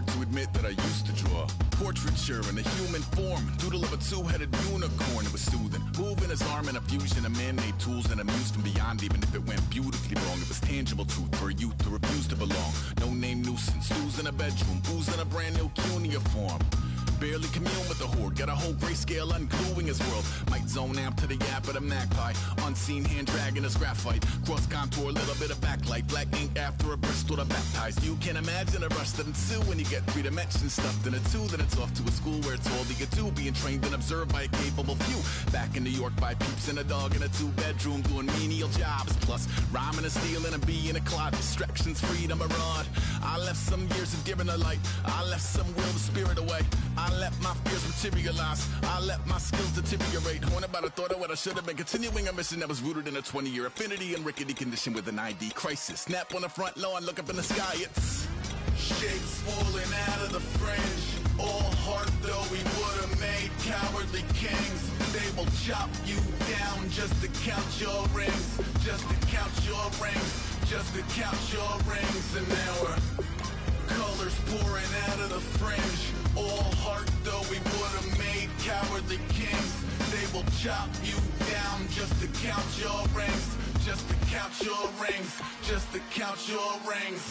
hard to admit that I used to draw. Portraiture in a human form, doodle of a two-headed unicorn. It was soothing, moving his arm in a fusion of man-made tools and amused from beyond. Even if it went beautifully wrong, it was tangible truth for a youth to refuse to belong. No-name nuisance, stews in a bedroom, booze in a brand new cuneiform. Barely commune with the horde, got a whole grayscale ungluing his world. Might zone amp to the yap of the magpie, unseen hand dragging his graphite. Cross contour, little bit of backlight, black ink after a Bristol to baptize. You can imagine a rush that ensue when you get three dimensions stuffed in a two. Then it's off to a school where it's all that you do, being trained and observed by a capable few. Back in New York by peeps and a dog in a two-bedroom doing menial jobs. Plus rhyming and stealing and being a clod, distractions, freedom, a rod. I left some years of giving a light, I left some will, the spirit away. I let my fears materialize, I let my skills deteriorate. Horn about a thought of what I should have been, continuing a mission that was rooted in a 20-year affinity and rickety condition with an ID crisis. Snap on the front lawn, look up in the sky, it's shapes falling out of the fringe. All heart though we would've made cowardly kings. They will chop you down just to count your rings, just to count your rings, just to count your rings. And now we're colors pouring out of the fringe. All heart though we would've made cowardly kings. They will chop you down just to count your rings, just to count your rings, just to count your rings.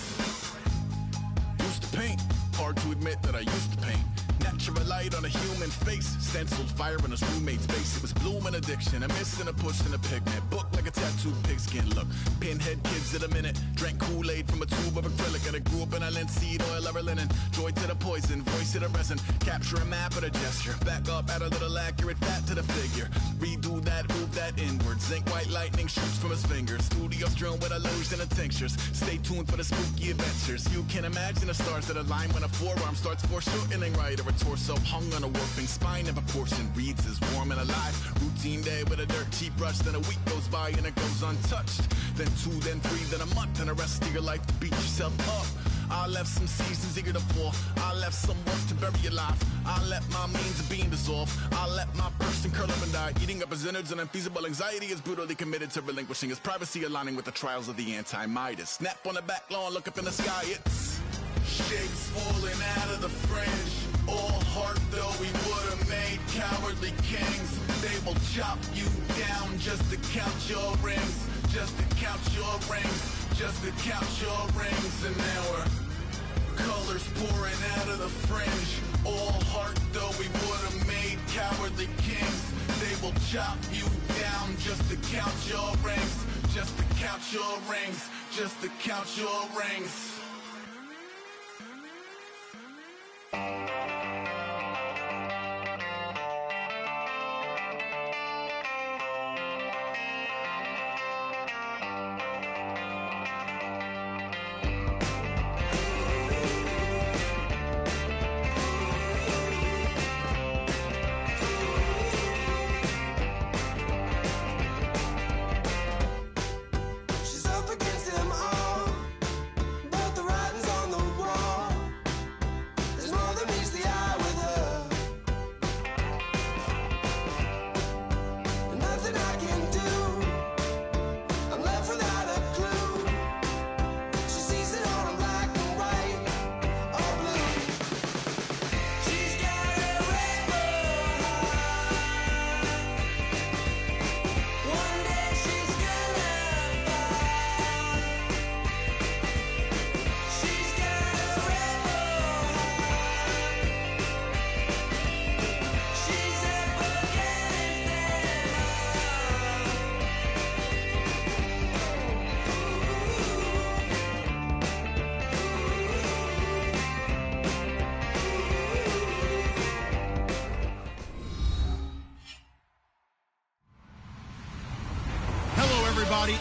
Used to paint, hard to admit that I used to paint. Natural light on a human face, stenciled fire in his roommate's face. It was blooming addiction, a miss and a push and a pigment. Book like a tattooed pigskin look. Pinhead kids at a minute, drank Kool-Aid from a tube of acrylic. And I grew up in a linseed oil ever linen. Joy to the poison, voice to the resin. Capture a map of a gesture. Back up, add a little accurate fat to the figure. Redo that, move that inward. Zinc white lightning shoots from his fingers. Studio strewn with illusion and tinctures. Stay tuned for the spooky adventures. You can imagine the stars that align when a forearm starts foreshortening right. Or a torso hung on a warping spine of a portion reads as warm and alive. Routine day with a dirt cheap brush, then a week goes by and it goes untouched. Then two, then three, then a month, and the rest of your life to beat yourself up. I left some seasons eager to fall, I left some work to bury your life. I let my means of being dissolve, I let my person curl up and die. Eating up his innards and unfeasible anxiety is brutally committed to relinquishing his privacy, aligning with the trials of the anti-Midas. Snap on the back lawn, look up in the sky, it's shapes falling out of the fringe. All heart though we would've made cowardly kings. They will chop you down just to count your rings, just to count your rings, just to count your rings. And now we're colors pouring out of the fringe. All heart though we would've made cowardly kings. They will chop you down just to count your rings, just to count your rings, just to count your rings.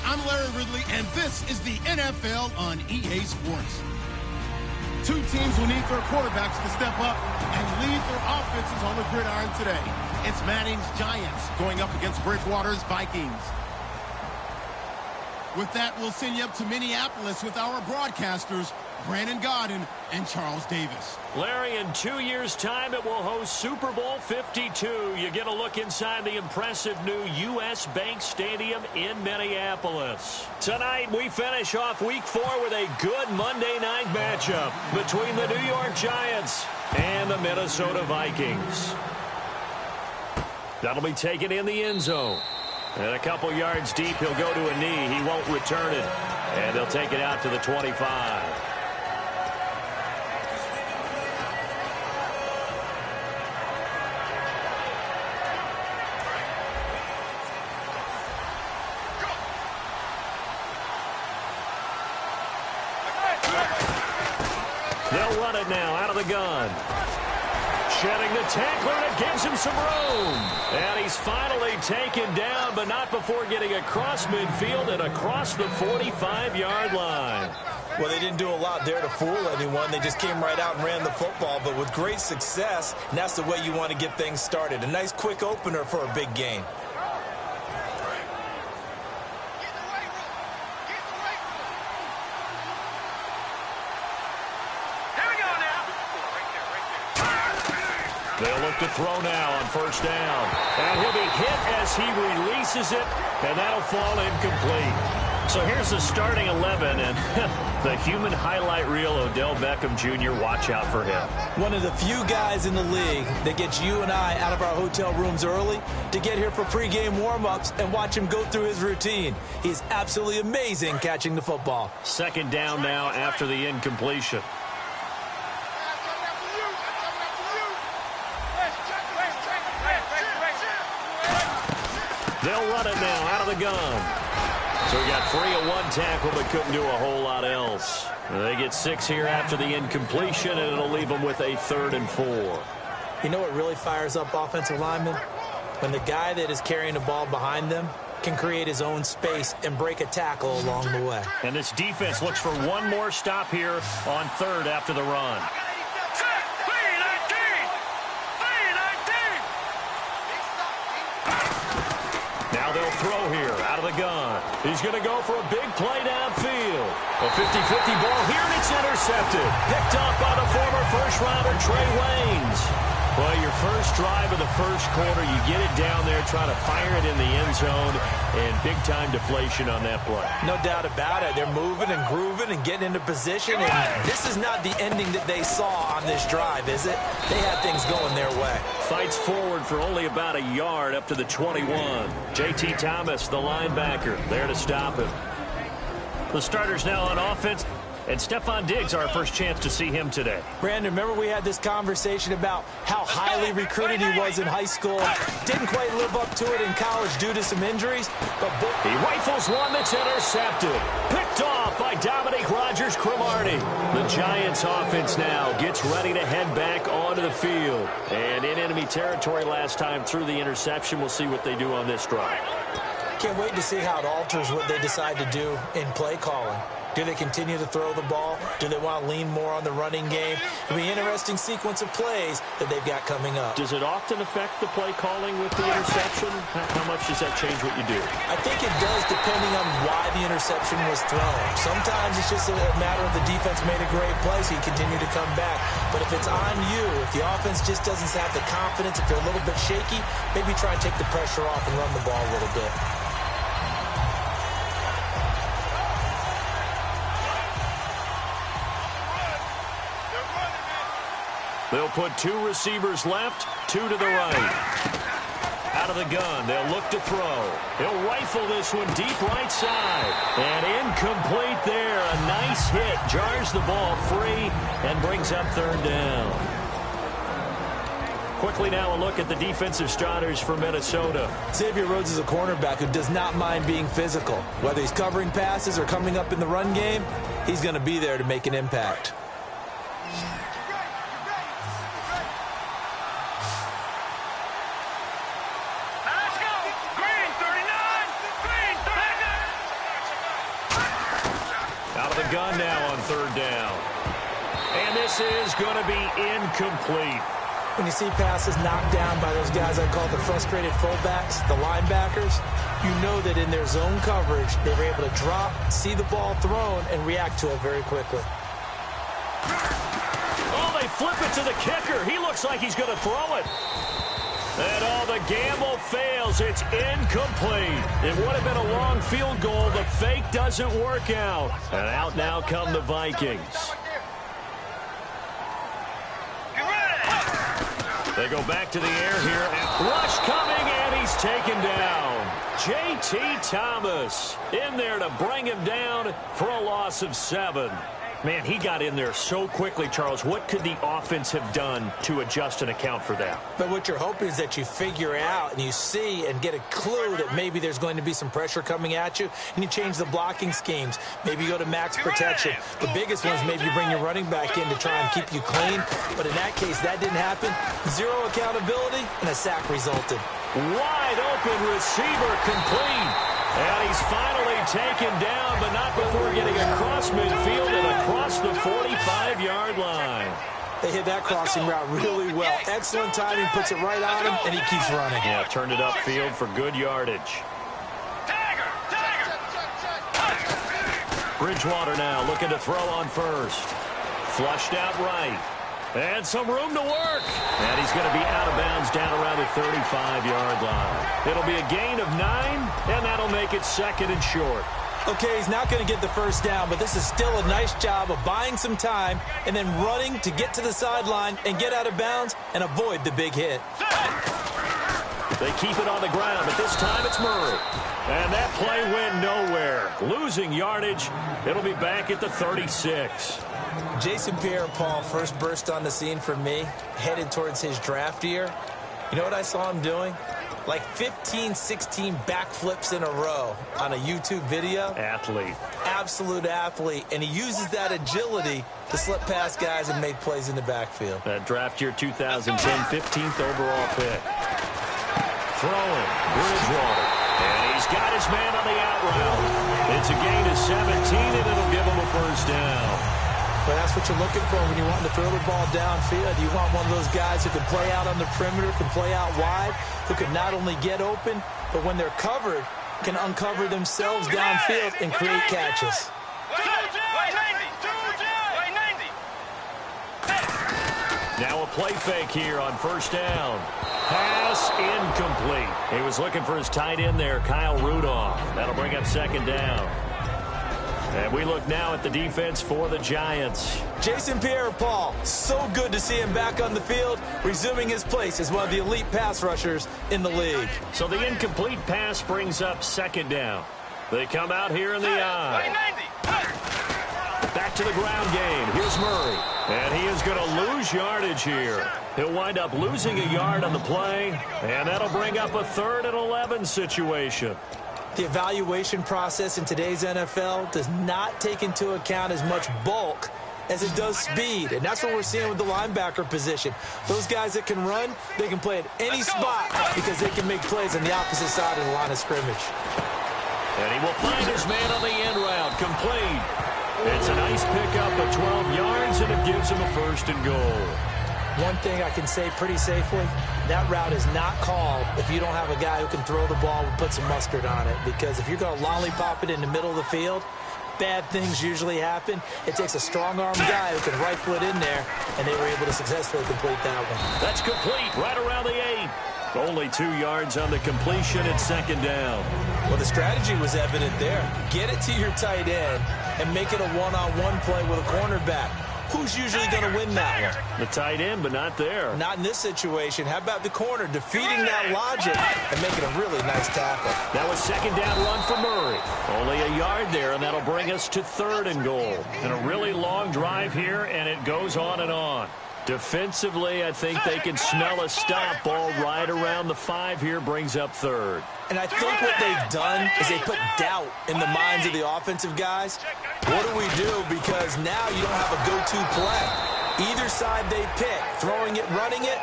I'm Larry Ridley, and this is the NFL on EA Sports. Two teams will need their quarterbacks to step up and lead their offenses on the gridiron today. It's Manning's Giants going up against Bridgewater's Vikings. With that, we'll send you up to Minneapolis with our broadcasters, Brandon Godden and Charles Davis. Larry, in 2 years' time, it will host Super Bowl 52. You get a look inside the impressive new U.S. Bank Stadium in Minneapolis. Tonight, we finish off Week 4 with a good Monday night matchup between the New York Giants and the Minnesota Vikings. That'll be taken in the end zone. And a couple yards deep, he'll go to a knee. He won't return it. And they'll take it out to the 25. They'll run it now out of the gun. Shedding the tackler, and it gives him some room. And he's finally taken down, but not before getting across midfield and across the 45-yard line. Well, they didn't do a lot there to fool anyone. They just came right out and ran the football, but with great success, and that's the way you want to get things started. A nice quick opener for a big game. They'll look to throw now on first down. And he'll be hit as he releases it, and that'll fall incomplete. So here's the starting 11, and the human highlight reel, Odell Beckham Jr., watch out for him. One of the few guys in the league that gets you and I out of our hotel rooms early to get here for pregame warm-ups and watch him go through his routine. He's absolutely amazing catching the football. Second down now after the incompletion. They'll run it now out of the gun. So he got free of one tackle but couldn't do a whole lot else. They get 6 here after the incompletion, and it'll leave them with a 3rd and 4. You know what really fires up offensive linemen? When the guy that is carrying the ball behind them can create his own space and break a tackle along the way. And this defense looks for one more stop here on 3rd after the run. Now they'll throw here out of the gun. He's going to go for a big play downfield. A 50-50 ball here, and it's intercepted. Picked up by the former first-rounder Trey Waynes. Well, your first drive of the first quarter, you get it down there, try to fire it in the end zone, and big-time deflation on that play. No doubt about it. They're moving and grooving and getting into position, and this is not the ending that they saw on this drive, is it? They had things going their way. Fights forward for only about a yard up to the 21. J.T. Thomas, the linebacker, there to stop him. The starters now on offense. And Stephon Diggs, our first chance to see him today. Brandon, remember we had this conversation about how highly recruited he was in high school. Didn't quite live up to it in college due to some injuries. But he rifles one that's intercepted. Picked off by Dominique Rodgers-Cromartie. The Giants offense now gets ready to head back onto the field. And in enemy territory last time through the interception. We'll see what they do on this drive. Can't wait to see how it alters what they decide to do in play calling. Do they continue to throw the ball? Do they want to lean more on the running game? It'll be an interesting sequence of plays that they've got coming up. Does it often affect the play calling with the interception? How much does that change what you do? I think it does, depending on why the interception was thrown. Sometimes it's just a matter of the defense made a great play, so you continue to come back. But if it's on you, if the offense just doesn't have the confidence, if they're a little bit shaky, maybe try and take the pressure off and run the ball a little bit. They'll put 2 receivers left, 2 to the right. Out of the gun, they'll look to throw. He'll rifle this one deep right side. And incomplete there. A nice hit. Jars the ball free and brings up 3rd down. Quickly now a look at the defensive starters for Minnesota. Xavier Rhodes is a cornerback who does not mind being physical. Whether he's covering passes or coming up in the run game, he's going to be there to make an impact. Gun now on 3rd down. And this is going to be incomplete. When you see passes knocked down by those guys I call the frustrated fullbacks, the linebackers, you know that in their zone coverage, they were able to drop, see the ball thrown, and react to it very quickly. Oh, they flip it to the kicker. He looks like he's going to throw it. And the gamble fails. It's incomplete. It would have been a long field goal. The fake doesn't work out. And out now come the Vikings. They go back to the air here. And rush coming, and he's taken down. J.T. Thomas in there to bring him down for a loss of 7. Man, he got in there so quickly, Charles. What could the offense have done to adjust and account for that? But what you're hoping is that you figure out and you see and get a clue that maybe there's going to be some pressure coming at you, and you change the blocking schemes. Maybe you go to max protection. The biggest one is maybe you bring your running back in to try and keep you clean. But in that case, that didn't happen. 0 accountability, and a sack resulted. Wide open receiver complete. And he's finally taken down, but not before getting across midfield and across the 45-yard line. They hit that crossing route really well. Excellent timing, puts it right on him, and he keeps running. Yeah, turned it upfield for good yardage. Bridgewater now looking to throw on first. Flushed out right. And some room to work. And he's going to be out of bounds down around the 35-yard line. It'll be a gain of 9, and that'll make it 2nd and short. Okay, he's not going to get the first down, but this is still a nice job of buying some time and then running to get to the sideline and get out of bounds and avoid the big hit. They keep it on the ground, but this time it's Murray. And that play went nowhere. Losing yardage. It'll be back at the 36. Jason Pierre-Paul first burst on the scene for me, headed towards his draft year. You know what I saw him doing? Like 15, 16 backflips in a row on a YouTube video. Athlete. Absolute athlete. And he uses that agility to slip past guys and make plays in the backfield. That draft year 2010, 15th overall pick. Throwing, Bridgewater. And he's got his man on the out route. It's a gain of 17, and it'll give him a first down. But that's what you're looking for when you want to throw the ball downfield. You want one of those guys who can play out on the perimeter, can play out wide, who can not only get open, but when they're covered, can uncover themselves downfield and create catches. Now a play fake here on first down. Pass incomplete. He was looking for his tight end there, Kyle Rudolph. That'll bring up 2nd down. And we look now at the defense for the Giants. Jason Pierre-Paul, so good to see him back on the field, resuming his place as one of the elite pass rushers in the league. So the incomplete pass brings up 2nd down. They come out here in the eye. Back to the ground game. Here's Murray. And he is going to lose yardage here. He'll wind up losing a yard on the play, and that'll bring up a 3rd and 11 situation. The evaluation process in today's NFL does not take into account as much bulk as it does speed. And that's what we're seeing with the linebacker position. Those guys that can run, they can play at any spot because they can make plays on the opposite side of the line of scrimmage. And he will find his man on the end route, complete. It's a nice pickup of 12 yards, and it gives him a 1st and goal. One thing I can say pretty safely, that route is not called if you don't have a guy who can throw the ball and put some mustard on it. Because if you're going to lollipop it in the middle of the field, bad things usually happen. It takes a strong-armed guy who can rifle it in there, and they were able to successfully complete that one. That's complete right around the 8. Only 2 yards on the completion at 2nd down. Well, the strategy was evident there. Get it to your tight end and make it a one-on-one play with a cornerback. Who's usually going to win that one? The tight end, but not there. Not in this situation. How about the corner defeating that logic and making a really nice tackle? That was 2nd down run for Murray. Only a yard there, and that'll bring us to 3rd and goal. And a really long drive here, and it goes on and on. Defensively, I think they can smell a stop ball right around the 5 here, brings up 3rd. And I think what they've done is they put doubt in the minds of the offensive guys. What do we do? Because now you don't have a go-to play. Either side they pick, throwing it, running it,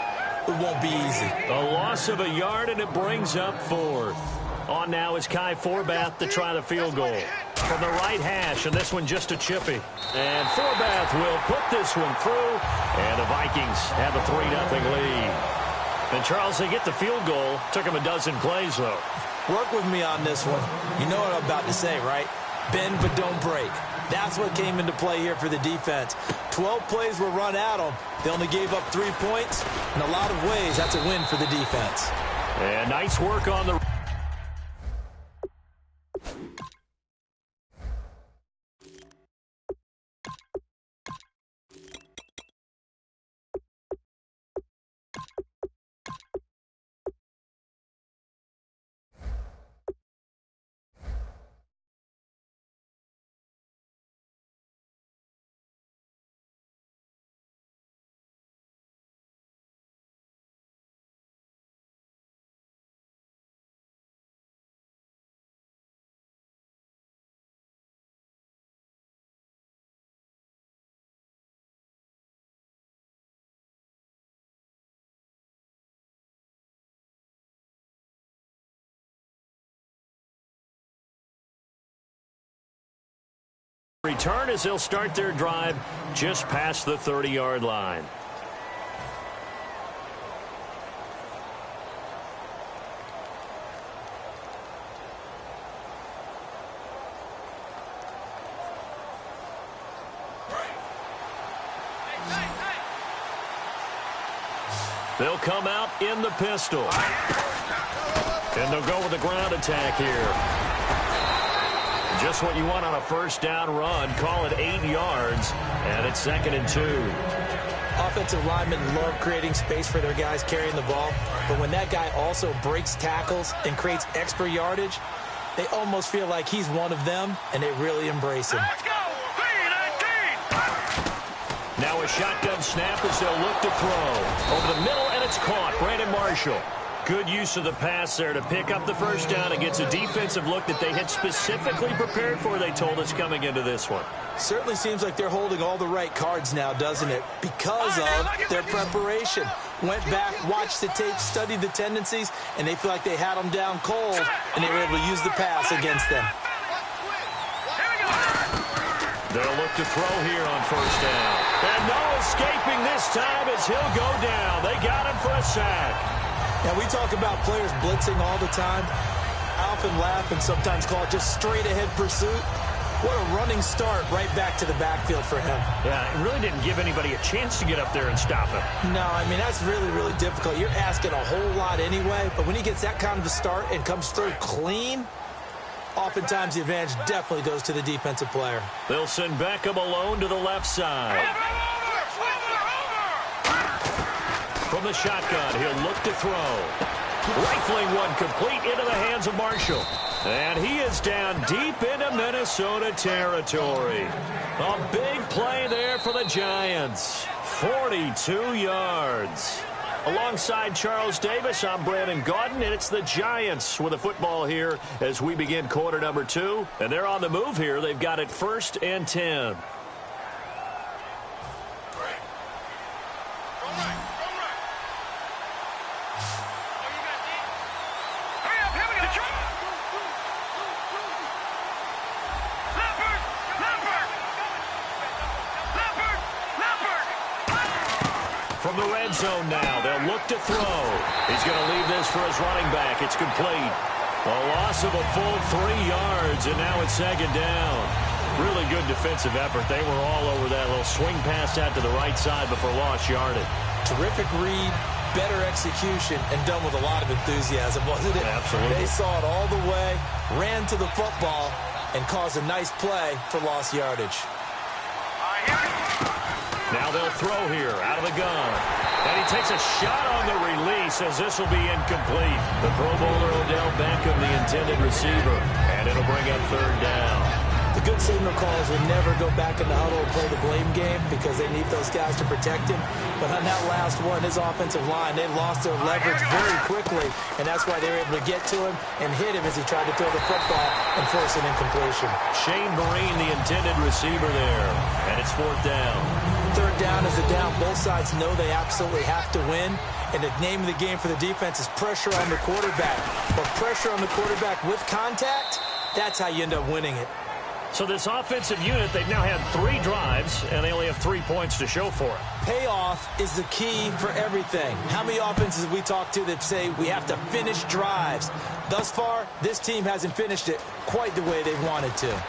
it won't be easy. A loss of a yard, and it brings up 4th. On now is Kai Forbath to try the field goal. from the right hash, and this one just a chippy. And Forbath will put this one through, and the Vikings have a 3-0 lead. And, Charles, they get the field goal. Took them a dozen plays, though. Work with me on this one. You know what I'm about to say, right? Bend but don't break. That's what came into play here for the defense. 12 plays were run at them. They only gave up 3 points. In a lot of ways, that's a win for the defense. And nice work on the... return as they'll start their drive just past the 30-yard line. They'll come out in the pistol. And they'll go with the ground attack here. Just what you want on a first down run. Call it 8 yards, and it's 2nd and 2. Offensive linemen love creating space for their guys carrying the ball, but when that guy also breaks tackles and creates extra yardage, they almost feel like he's one of them, and they really embrace him. Let's go! Now a shotgun snap as they'll look to throw. Over the middle, and it's caught. Brandon Marshall. Good use of the pass there to pick up the first down against a defensive look that they had specifically prepared for, they told us, coming into this one. Certainly seems like they're holding all the right cards now, doesn't it? Because of their preparation. Went back, watched the tape, studied the tendencies, and they feel like they had them down cold, and they were able to use the pass against them. They'll look to throw here on first down. And no escaping this time as he'll go down. They got him for a sack. Now, we talk about players blitzing all the time. I often laugh and sometimes call it just straight-ahead pursuit. What a running start right back to the backfield for him. Yeah, it really didn't give anybody a chance to get up there and stop him. No, I mean, that's really, really difficult. You're asking a whole lot anyway, but when he gets that kind of a start and comes through clean, oftentimes the advantage definitely goes to the defensive player. They'll send Beckham alone to the left side. From the shotgun, he'll look to throw. Rifling one complete into the hands of Marshall. And he is down deep into Minnesota territory. A big play there for the Giants. 42 yards. Alongside Charles Davis, I'm Brandon Gaudin, and it's the Giants with the football here as we begin quarter number 2. And they're on the move here. They've got it 1st and 10. From the red zone now, they'll look to throw. He's going to leave this for his running back. It's complete. A loss of a full 3 yards, and now it's 2nd down. Really good defensive effort. They were all over that little swing pass out to the right side before lost yardage. Terrific read, better execution, and done with a lot of enthusiasm, wasn't it? Absolutely. They saw it all the way, ran to the football, and caused a nice play for lost yardage. Now they'll throw here out of the gun. And he takes a shot on the release as this will be incomplete. The Pro Bowler Odell Beckham, the intended receiver. And it'll bring up 3rd down. The good signal callers would never go back in the huddle and play the blame game because they need those guys to protect him. But on that last one, his offensive line, they lost their leverage very quickly, and that's why they were able to get to him and hit him as he tried to throw the football and force an incompletion. Shane Vereen, the intended receiver there, and it's 4th down. 3rd down is a down. Both sides know they absolutely have to win, and the name of the game for the defense is pressure on the quarterback. But pressure on the quarterback with contact, that's how you end up winning it. So this offensive unit, they've now had 3 drives, and they only have 3 points to show for it. Payoff is the key for everything. How many offenses have we talked to that say we have to finish drives? Thus far, this team hasn't finished it quite the way they wanted to.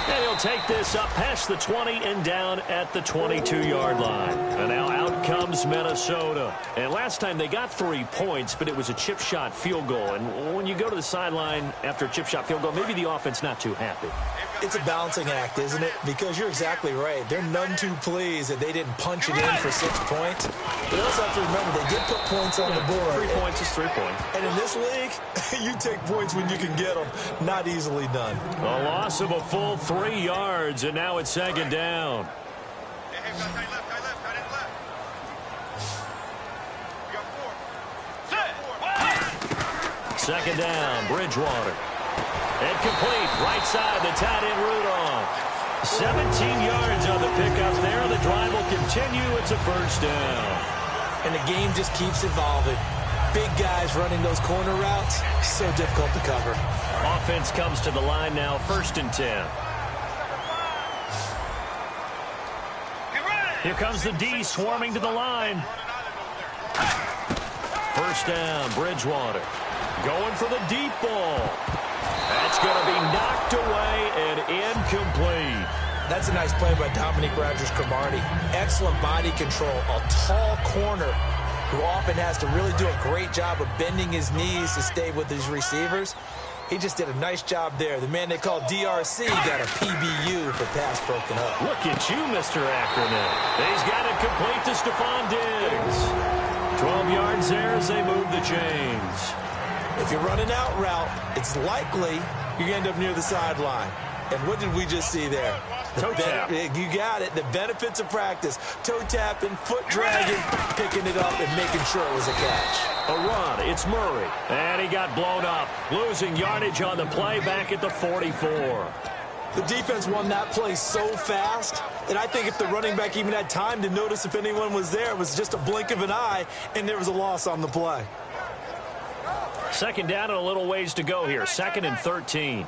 And he'll take this up past the 20 and down at the 22-yard line. And now out comes Minnesota. And last time they got 3 points, but it was a chip shot field goal. And when you go to the sideline after a chip shot field goal, maybe the offense not too happy. It's a balancing act, isn't it? Because you're exactly right. They're none too pleased that they didn't punch it in for 6 points. But also have to remember, they did put points on the board. 3 points is 3 points. And in this league, you take points when you can get them. Not easily done. A loss of a full 3 yards, and now it's second down. Second down, Bridgewater. And complete, right side, the tight end Rudolph. 17 yards on the pickup there. The drive will continue. It's a first down. And the game just keeps evolving. Big guys running those corner routes, so difficult to cover. Offense comes to the line now, 1st and 10. Here comes the D swarming to the line. First down, Bridgewater. Going for the deep ball. That's going to be knocked away and incomplete. That's a nice play by Dominique Rodgers-Cromartie. Excellent body control. A tall corner who often has to really do a great job of bending his knees to stay with his receivers. He just did a nice job there. The man they call DRC got a PBU for pass broken up. Look at you, Mr. Ackerman. He's got it complete to Stephon Diggs. 12 yards there as they move the chains. If you're running out route, it's likely you end up near the sideline. And what did we just see there? Toe tap. You got it. The benefits of practice. Toe tapping, foot dragging, picking it up, and making sure it was a catch. A run. It's Murray. And he got blown up. Losing yardage on the play back at the 44. The defense won that play so fast that I think if the running back even had time to notice if anyone was there, it was just a blink of an eye, and there was a loss on the play. Second down and a little ways to go here. 2nd and 13.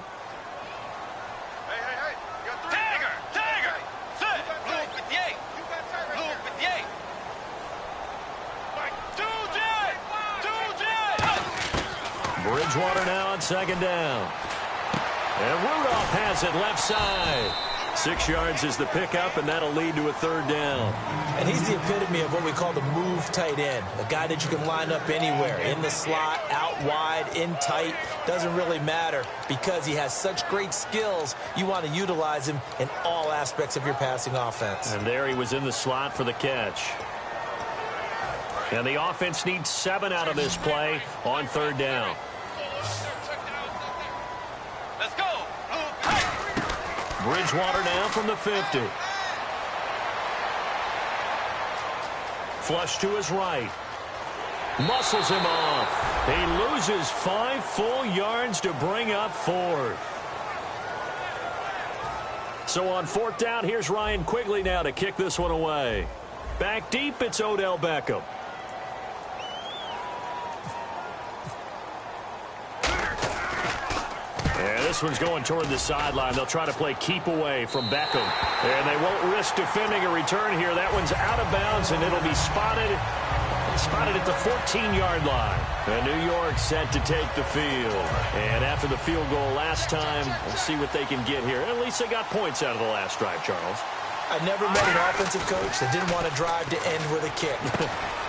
Bridgewater now on 2nd down. And Rudolph has it left side. 6 yards is the pickup, and that'll lead to a 3rd down. And he's the epitome of what we call the move tight end. A guy that you can line up anywhere. In the slot, out wide, in tight. Doesn't really matter because he has such great skills. You want to utilize him in all aspects of your passing offense. And there he was in the slot for the catch. And the offense needs 7 out of this play on 3rd down. Let's go. Bridgewater now from the 50. Flush to his right. Muscles him off. He loses 5 full yards to bring up 4th. So on 4th down, here's Ryan Quigley now to kick this one away. Back deep, it's Odell Beckham. This one's going toward the sideline. They'll try to play keep away from Beckham. And they won't risk defending a return here. That one's out of bounds, and it'll be spotted at the 14-yard line. And New York set to take the field. And after the field goal last time, we'll see what they can get here. At least they got points out of the last drive, Charles. I never met an offensive coach that didn't want to drive to end with a kick.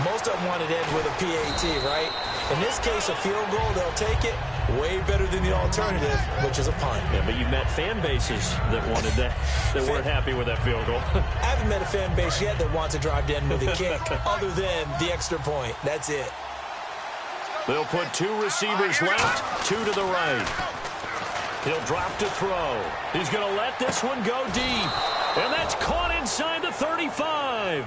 Most of them wanted to end with a PAT, right? In this case, a field goal, they'll take it. Way better than the alternative, which is a punt. Yeah, but you've met fan bases that wanted that, that weren't happy with that field goal. I haven't met a fan base yet that wants to drive to end with a kick, other than the extra point. That's it. They'll put 2 receivers left, 2 to the right. He'll drop to throw. He's going to let this one go deep. And that's caught inside the 35.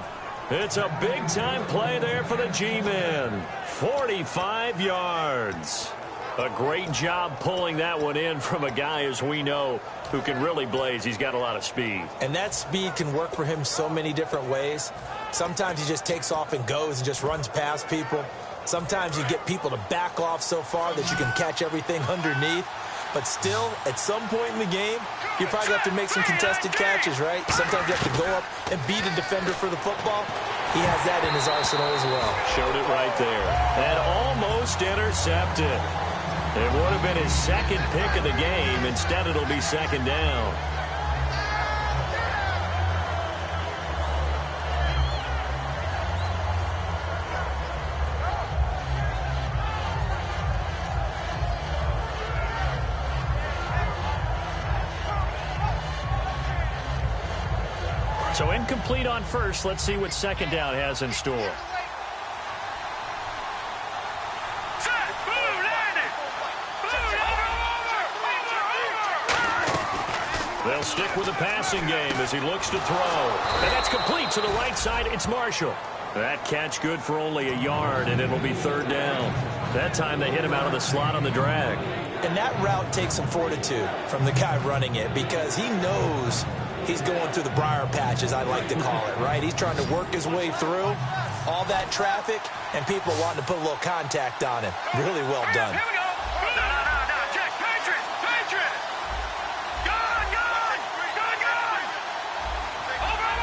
It's a big-time play there for the G-men. 45 yards. A great job pulling that one in from a guy, as we know, who can really blaze. He's got a lot of speed. And that speed can work for him so many different ways. Sometimes he just takes off and goes and just runs past people. Sometimes you get people to back off so far that you can catch everything underneath. But still, at some point in the game, you probably have to make some contested catches, right? Sometimes you have to go up and beat a defender for the football. He has that in his arsenal as well. Showed it right there. And almost intercepted. It would have been his second pick of the game. Instead, it'll be second down. So incomplete on first. Let's see what second down has in store. They'll stick with the passing game as he looks to throw. And that's complete to the right side. It's Marshall. That catch good for only a yard, and it'll be third down. That time they hit him out of the slot on the drag. And that route takes some fortitude from the guy running it because he knows he's going through the briar patch, as I like to call it, right? He's trying to work his way through all that traffic, and people wanting to put a little contact on him. Really well done. Here we go. No, Jack, Patriot. Over.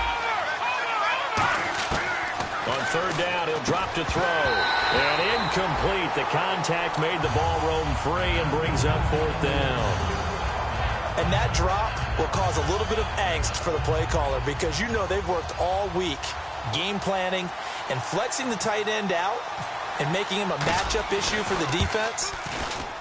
On third down, he'll drop to throw. And incomplete. The contact made the ball roam free and brings up fourth down. And that drop will cause a little bit of angst for the play caller because you know they've worked all week game planning and flexing the tight end out and making him a matchup issue for the defense.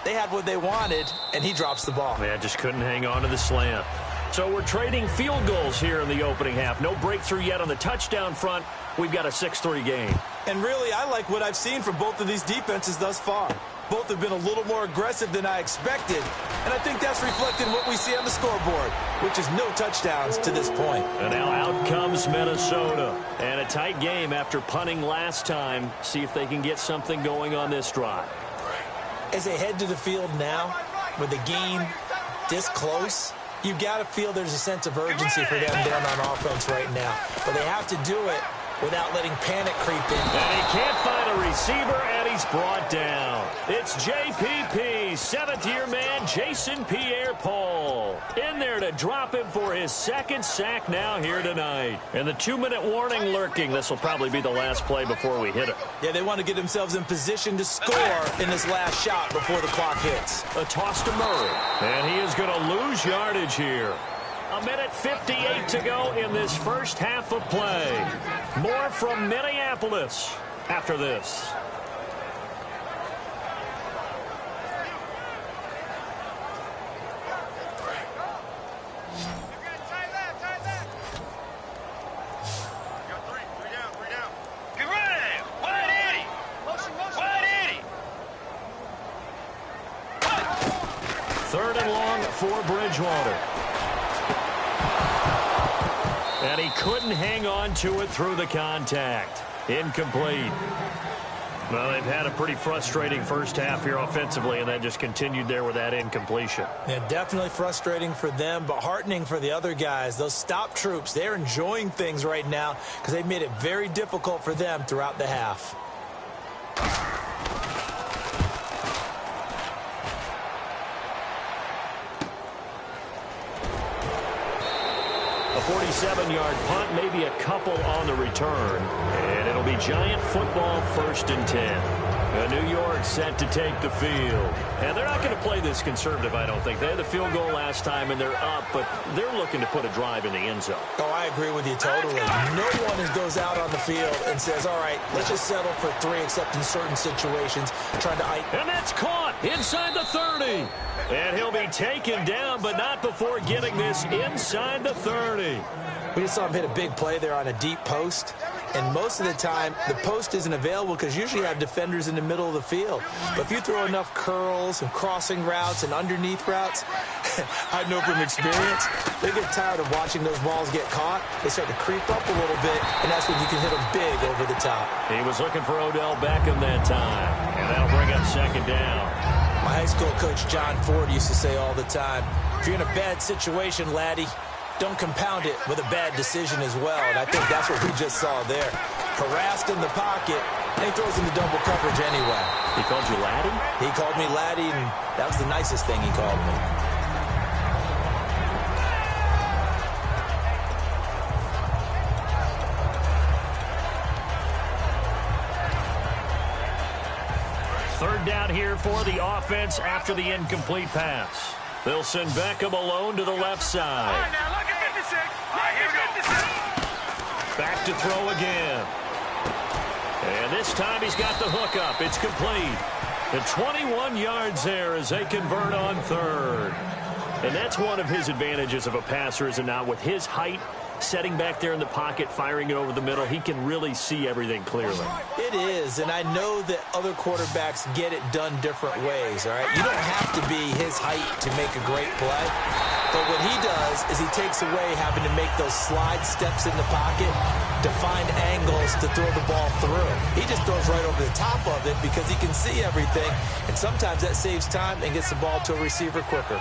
They had what they wanted, and he drops the ball. Yeah, just couldn't hang on to the slant. So we're trading field goals here in the opening half. No breakthrough yet on the touchdown front. We've got a 6-3 game. And really, I like what I've seen from both of these defenses thus far. Both have been a little more aggressive than I expected, and I think that's reflected in what we see on the scoreboard, which is no touchdowns to this point. And now out comes Minnesota. And a tight game after punting last time. See if they can get something going on this drive. As they head to the field now, with the game this close, you've got to feel there's a sense of urgency for them down on offense right now. But they have to do it without letting panic creep in. And he can't find a receiver, and he's brought down. It's JPP, seventh-year man, Jason Pierre-Paul. In there to drop him for his second sack now here tonight. And the 2-minute warning lurking. This will probably be the last play before we hit it. Yeah, they want to get themselves in position to score in this last shot before the clock hits. A toss to Murray. And he is going to lose yardage here. 1:58 to go in this first half of play. More from Minneapolis after this. Get ready. Wide 80. Third and long for Bridgewater. And he couldn't hang on to it through the contact. Incomplete. Well, they've had a pretty frustrating first half here offensively, and that just continued there with that incompletion. Yeah, definitely frustrating for them, but heartening for the other guys. Those stop troops, they're enjoying things right now because they've made it very difficult for them throughout the half. A 47-yard punt, maybe a couple on the return. And it'll be Giant football, 1st and 10. New York set to take the field. And they're not going to play this conservative, I don't think. They had the field goal last time, and they're up, but they're looking to put a drive in the end zone. Oh, I agree with you totally. No one goes out on the field and says, all right, let's just settle for 3, except in certain situations. Trying to... And that's caught inside the 30. And he'll be taken down, but not before getting this inside the 30. We just saw him hit a big play there on a deep post. And most of the time, the post isn't available because usually you have defenders in the middle of the field. But if you throw enough curls and crossing routes and underneath routes, I know from experience, they get tired of watching those balls get caught. They start to creep up a little bit, and that's when you can hit them big over the top. He was looking for Odell Beckham that time, and that'll bring up second down. My high school coach, John Ford, used to say all the time, if you're in a bad situation, laddie, don't compound it with a bad decision as well. And I think that's what we just saw there. Harassed in the pocket, And he throws into double coverage anyway. He called you laddie? He called me laddie, and that was the nicest thing he called me. Third down here for the offense after the incomplete pass. They'll send Beckham alone to the left side. All right, now look at 56. Look at 56. Back to throw again. And this time he's got the hook up. It's complete. And 21 yards there as they convert on third. And that's one of his advantages of a passer, is it not? With his height, setting back there in the pocket, firing it over the middle, he can really see everything clearly. It is, and I know that other quarterbacks get it done different ways, all right? You don't have to be his height to make a great play. But what he does is he takes away having to make those slide steps in the pocket to find angles to throw the ball through. He just throws right over the top of it because he can see everything, and sometimes that saves time and gets the ball to a receiver quicker.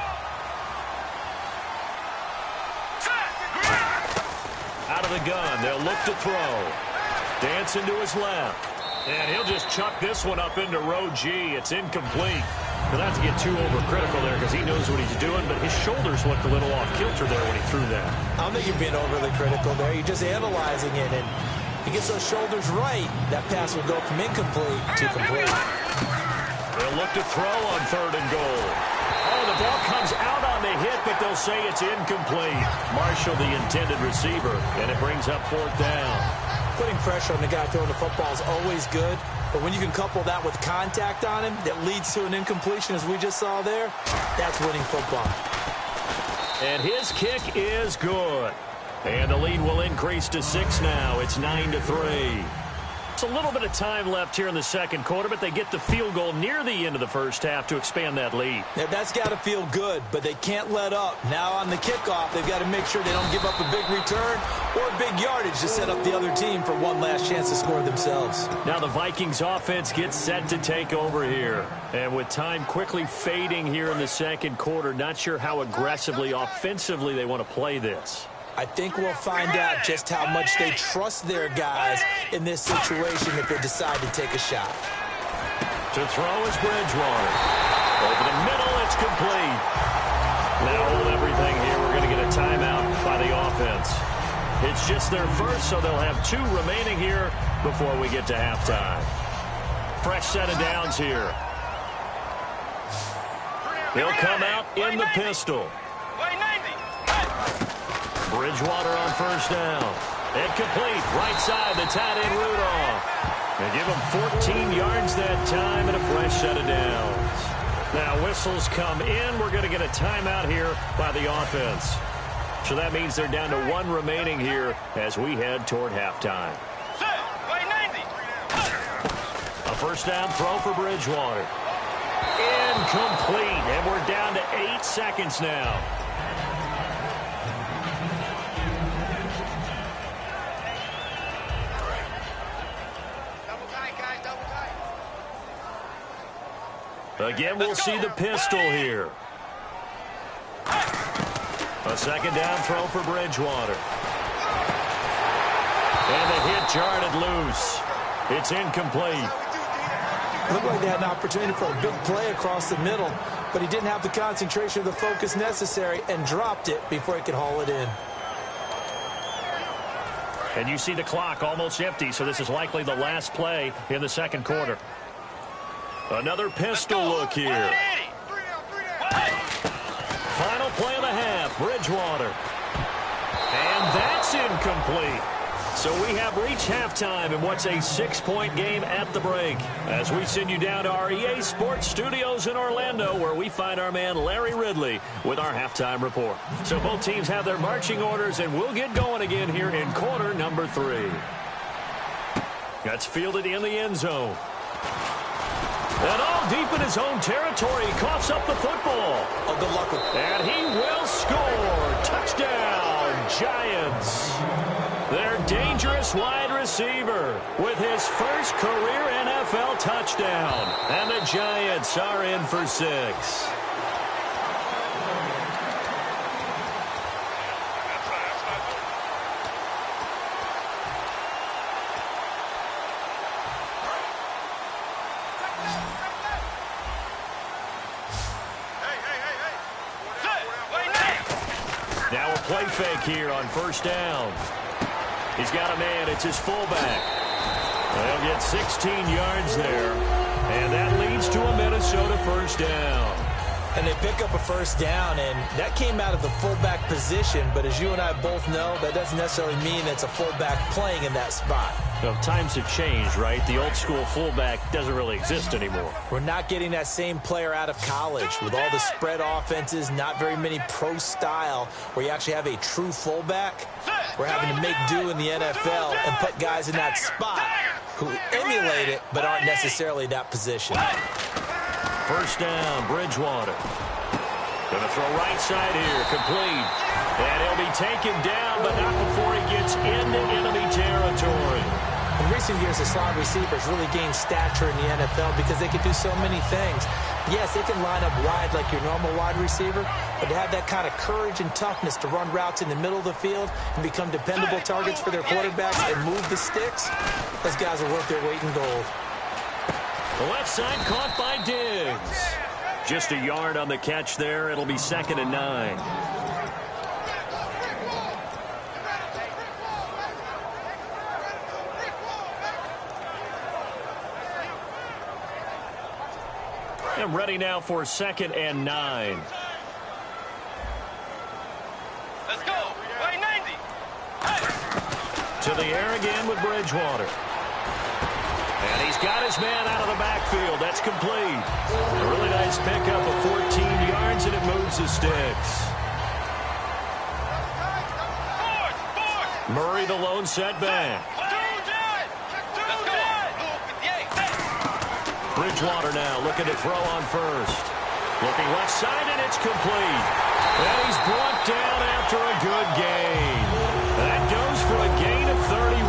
Out of the gun, they'll look to throw. Dancing to his left. And he'll just chuck this one up into row G. It's incomplete. But not to get too overcritical there because he knows what he's doing, but his shoulders looked a little off kilter there when he threw that. I don't think you're being overly critical there. You're just analyzing it, and he gets those shoulders right. That pass will go from incomplete to complete. They'll look to throw on third and goal. Oh, the ball comes out on the hit, but they'll say it's incomplete. Marshall, the intended receiver, and it brings up fourth down. Putting pressure on the guy throwing the football is always good, but when you can couple that with contact on him that leads to an incompletion, as we just saw there, that's winning football. And his kick is good. And the lead will increase to 6 now. It's 9-3. It's a little bit of time left here in the second quarter, but they get the field goal near the end of the first half to expand that lead. Yeah, that's got to feel good, but they can't let up. Now on the kickoff, they've got to make sure they don't give up a big return or a big yardage to set up the other team for one last chance to score themselves. Now the Vikings offense gets set to take over here. And with time quickly fading here in the second quarter, not sure how aggressively, offensively they want to play this. I think we'll find out just how much they trust their guys in this situation if they decide to take a shot. To throw is Bridgewater. Over the middle, it's complete. Now hold everything here. We're going to get a timeout by the offense. It's just their first, so they'll have 2 remaining here before we get to halftime. Fresh set of downs here. He'll come out in the pistol. Bridgewater on first down. And complete. Right side, the tight end Rudolph. And give him 14 yards that time and a fresh set of downs. Now whistles come in. We're going to get a timeout here by the offense. So that means they're down to 1 remaining here as we head toward halftime. A first down throw for Bridgewater. Incomplete. And we're down to 8 seconds now. Again, we'll see the pistol here. A second down throw for Bridgewater. And the hit jarred it loose. It's incomplete. Looked like they had an opportunity for a big play across the middle, but he didn't have the concentration or the focus necessary and dropped it before he could haul it in. And you see the clock almost empty, so this is likely the last play in the second quarter. Another pistol look here. Final play of the half, Bridgewater. And that's incomplete. So we have reached halftime in what's a 6-point game at the break. As we send you down to our EA Sports Studios in Orlando, where we find our man Larry Ridley with our halftime report. So both teams have their marching orders, and we'll get going again here in quarter number 3. That's fielded in the end zone. And all deep in his own territory, he coughs up the football. Oh, good luck with And he will score. Touchdown, Giants. Their dangerous wide receiver with his first career NFL touchdown. And the Giants are in for 6. Now a play fake here on first down. He's got a man. It's his fullback. They'll get 16 yards there. And that leads to a Minnesota first down. And they pick up a first down, and that came out of the fullback position. But as you and I both know, that doesn't necessarily mean it's a fullback playing in that spot. Well, times have changed, right? The old school fullback doesn't really exist anymore. We're not getting that same player out of college with all the spread offenses, not very many pro style where you actually have a true fullback. We're having to make do in the NFL and put guys in that spot who emulate it but aren't necessarily that position. First down, Bridgewater. Going to throw right side here, complete. And he'll be taken down, but not before he gets into enemy territory. In recent years, the slot receivers really gained stature in the NFL because they can do so many things. Yes, they can line up wide like your normal wide receiver, but to have that kind of courage and toughness to run routes in the middle of the field and become dependable targets for their quarterbacks and move the sticks, those guys are worth their weight in gold. The left side caught by Diggs. Just a yard on the catch there. It'll be 2nd and 9. And ready now for 2nd and 9. Let's go. Right 90. To the air again with Bridgewater. And he's got his man out of the backfield. That's complete. A really nice pickup of 14 yards, and it moves the sticks. Murray, the lone setback. Bridgewater now looking to throw on first. Looking left side, and it's complete. And he's brought down after a good gain. That goes for a gain of 31.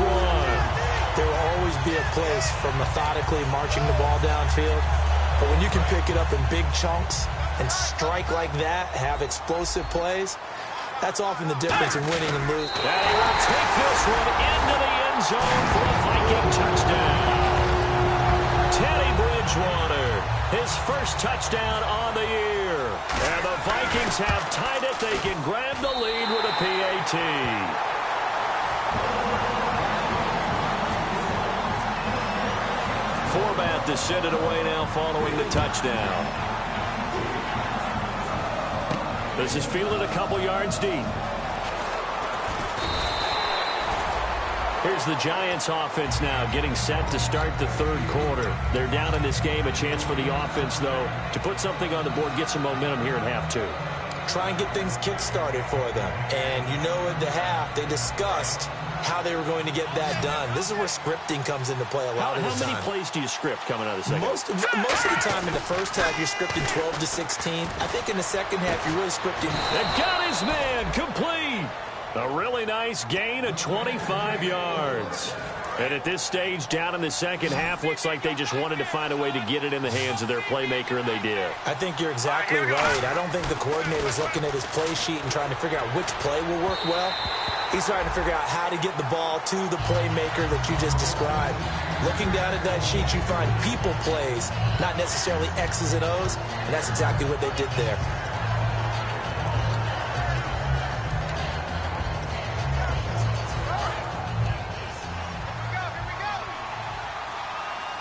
There will always be a place for methodically marching the ball downfield. But when you can pick it up in big chunks and strike like that, have explosive plays, that's often the difference in winning and losing. And he will take this one into the end zone for a Viking touchdown. Teddy Bridgewater, his first touchdown on the year. And the Vikings have tied it. They can grab the lead with a PAT. Forbat to send it away now following the touchdown. This is fielded a couple yards deep. Here's the Giants offense now getting set to start the third quarter. They're down in this game. A chance for the offense, though, to put something on the board, get some momentum here at half two. Try and get things kick-started for them. And you know at the half, they discussed how they were going to get that done. This is where scripting comes into play a lot of the time. How many plays do you script coming out of the second? Most of the time in the first half, you're scripting 12 to 16. I think in the second half, you're really scripting. They've got his man complete. A really nice gain of 25 yards. And at this stage, down in the second half, looks like they just wanted to find a way to get it in the hands of their playmaker, and they did. I think you're exactly right. I don't think the coordinator's looking at his play sheet and trying to figure out which play will work well. He's trying to figure out how to get the ball to the playmaker that you just described. Looking down at that sheet, you find people plays, not necessarily X's and O's, and that's exactly what they did there.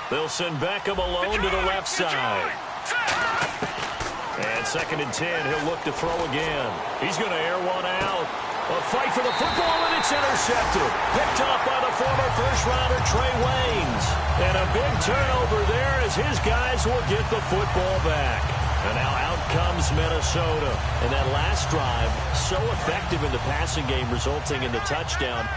They'll send Beckham alone to the left side. And 2nd and 10, he'll look to throw again. He's going to air one out. A fight for the football, and it's intercepted. Picked up by the former first-rounder Trey Waynes. And a big turnover there as his guys will get the football back. And now out comes Minnesota. And that last drive, so effective in the passing game, resulting in the touchdown.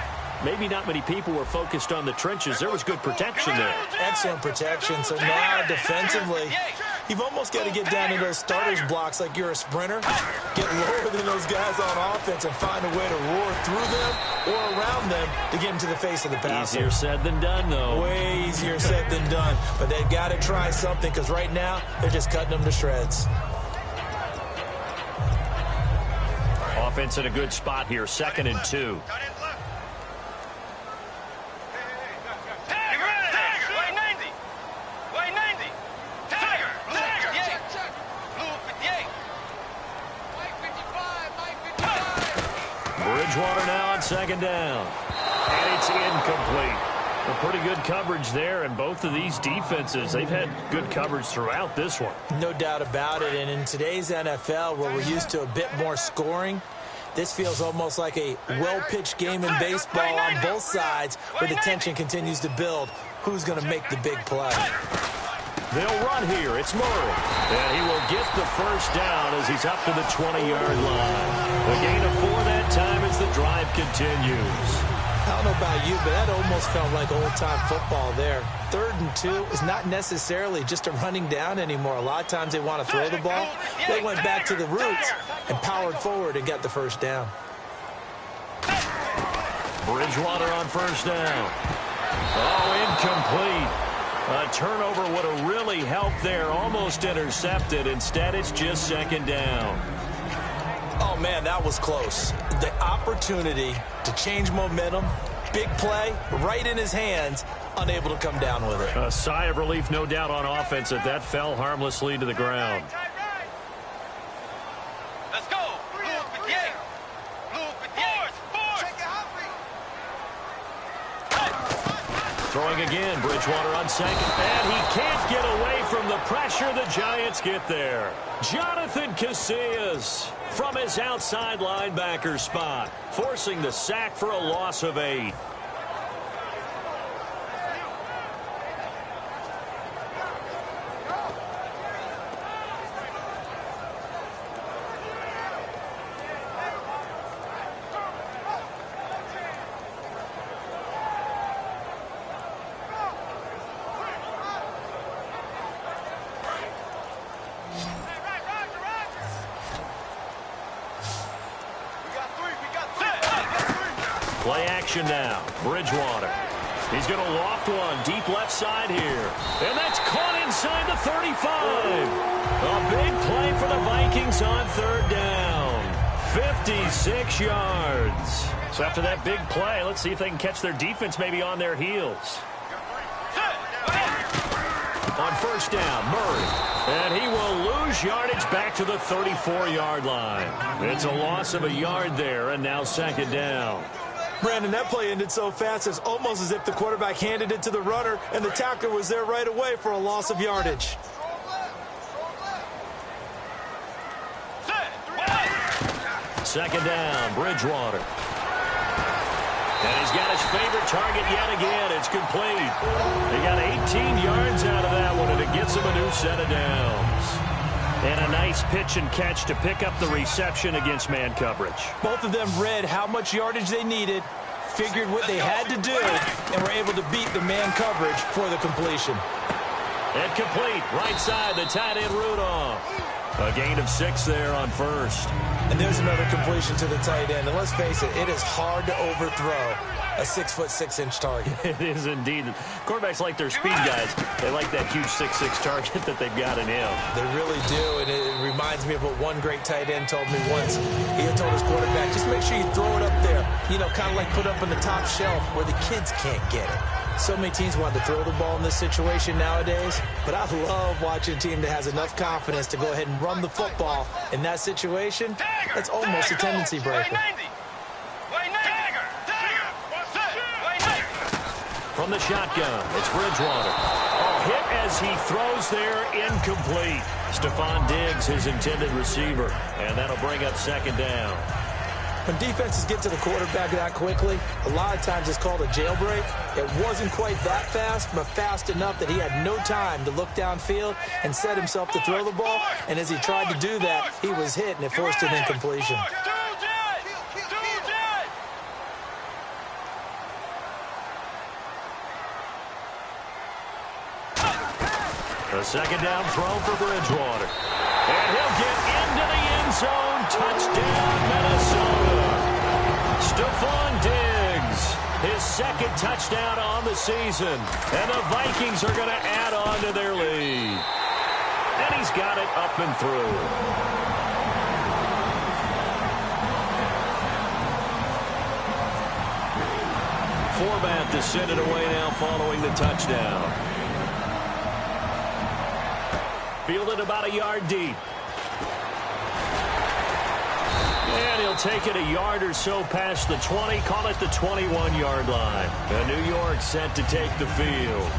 Maybe not many people were focused on the trenches. There was good protection there. Excellent protection. So now defensively, you've almost got to get down to those starters blocks like you're a sprinter. Get lower than those guys on offense and find a way to roar through them or around them to get into the face of the passer. Easier said than done, though. Way easier said than done. But they've got to try something because right now they're just cutting them to shreds. Offense in a good spot here. 2nd and 2. Bridgewater now on second down. And it's incomplete. A pretty good coverage there, and both of these defenses, they've had good coverage throughout this one. No doubt about it, and in today's NFL, where we're used to a bit more scoring, this feels almost like a well-pitched game in baseball on both sides where the tension continues to build. Who's going to make the big play? They'll run here. It's Murray. And he will get the first down as he's up to the 20-yard line. A gain of 4 that time as the drive continues. I don't know about you, but that almost felt like old-time football there. 3rd and 2 is not necessarily just a running down anymore. A lot of times they want to throw the ball. They went back to the roots and powered forward and got the first down. Bridgewater on first down. Oh, incomplete. A turnover would have really helped there. Almost intercepted. Instead, it's just second down. Oh, man, that was close. The opportunity to change momentum, big play, right in his hands, unable to come down with it. A sigh of relief, no doubt, on offense that fell harmlessly to the ground. Let's go. Throwing again, Bridgewater on second. And he can't get away from the pressure. The Giants get there. Jonathan Casillas from his outside linebacker spot, forcing the sack for a loss of 8. Play action now. Bridgewater. He's going to loft one deep left side here. And that's caught inside the 35. A big play for the Vikings on 3rd down. 56 yards. So after that big play, let's see if they can catch their defense maybe on their heels. On first down, Murray. And he will lose yardage back to the 34-yard line. It's a loss of a yard there, and now second down. Brandon, that play ended so fast, it's almost as if the quarterback handed it to the runner, and the tackler was there right away for a loss of yardage. Second down, Bridgewater. And he's got his favorite target yet again. It's complete. He got 18 yards out of that one, and it gets him a new set of downs. And a nice pitch and catch to pick up the reception against man coverage. Both of them read how much yardage they needed, figured what they had to do, and were able to beat the man coverage for the completion. And complete. Right side, the tight end Rudolph. A gain of 6 there on first. And there's another completion to the tight end. And let's face it, it is hard to overthrow a 6'6" target. It is indeed. Quarterbacks like their speed guys. They like that huge 6'6" target that they've got in him. They really do, and it reminds me of what one great tight end told me once. He had told his quarterback, just make sure you throw it up there. You know, kind of like put up on the top shelf where the kids can't get it. So many teams want to throw the ball in this situation nowadays, but I love watching a team that has enough confidence to go ahead and run the football in that situation. That's almost a tendency breaker. From the shotgun, it's Bridgewater. A hit as he throws there, incomplete. Stephon Diggs, his intended receiver, and that'll bring up second down. When defenses get to the quarterback that quickly, a lot of times it's called a jailbreak. It wasn't quite that fast, but fast enough that he had no time to look downfield and set himself to throw the ball. And as he tried to do that, he was hit, and it forced an incompletion. A second down throw for Bridgewater. And he'll get into the end zone. Touchdown, Minnesota. Stephon Diggs, his second touchdown on the season. And the Vikings are going to add on to their lead. And he's got it up and through. Format to send it away now following the touchdown. Fielded about a yard deep. And he'll take it a yard or so past the 20, call it the 21-yard line. And New York set to take the field.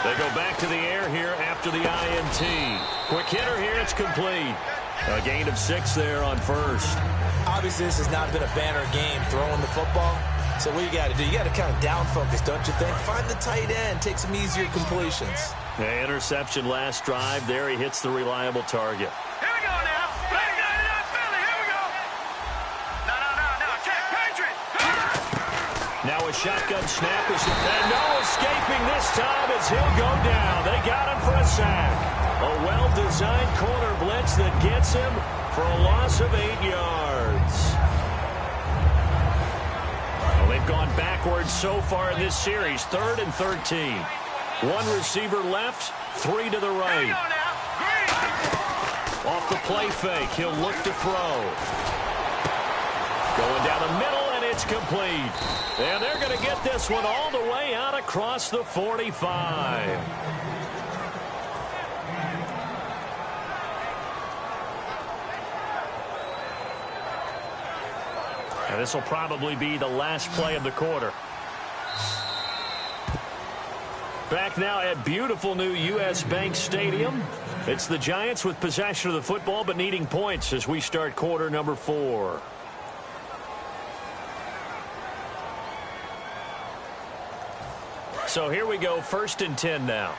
They go back to the air here after the INT. Quick hitter here, it's complete. A gain of 6 there on first. Obviously, this has not been a banner game throwing the football. So what you got to do, you got to kind of down focus, don't you think? Find the tight end, take some easier completions. The interception last drive. There he hits the reliable target. Here we go now. Philly, here we go. No. Check, Patriot. Now a shotgun snap is, and no escaping this time as he'll go down. They got him for a sack. A well-designed corner blitz that gets him for a loss of 8 yards. Well, they've gone backwards so far in this series. 3rd and 13. One receiver left, 3 to the right. Off the play fake, he'll look to throw. Going down the middle, and it's complete. And they're going to get this one all the way out across the 45. And this will probably be the last play of the quarter. Back now at beautiful new U.S. Bank Stadium. It's the Giants with possession of the football but needing points as we start quarter number 4. So here we go, 1st and 10 now.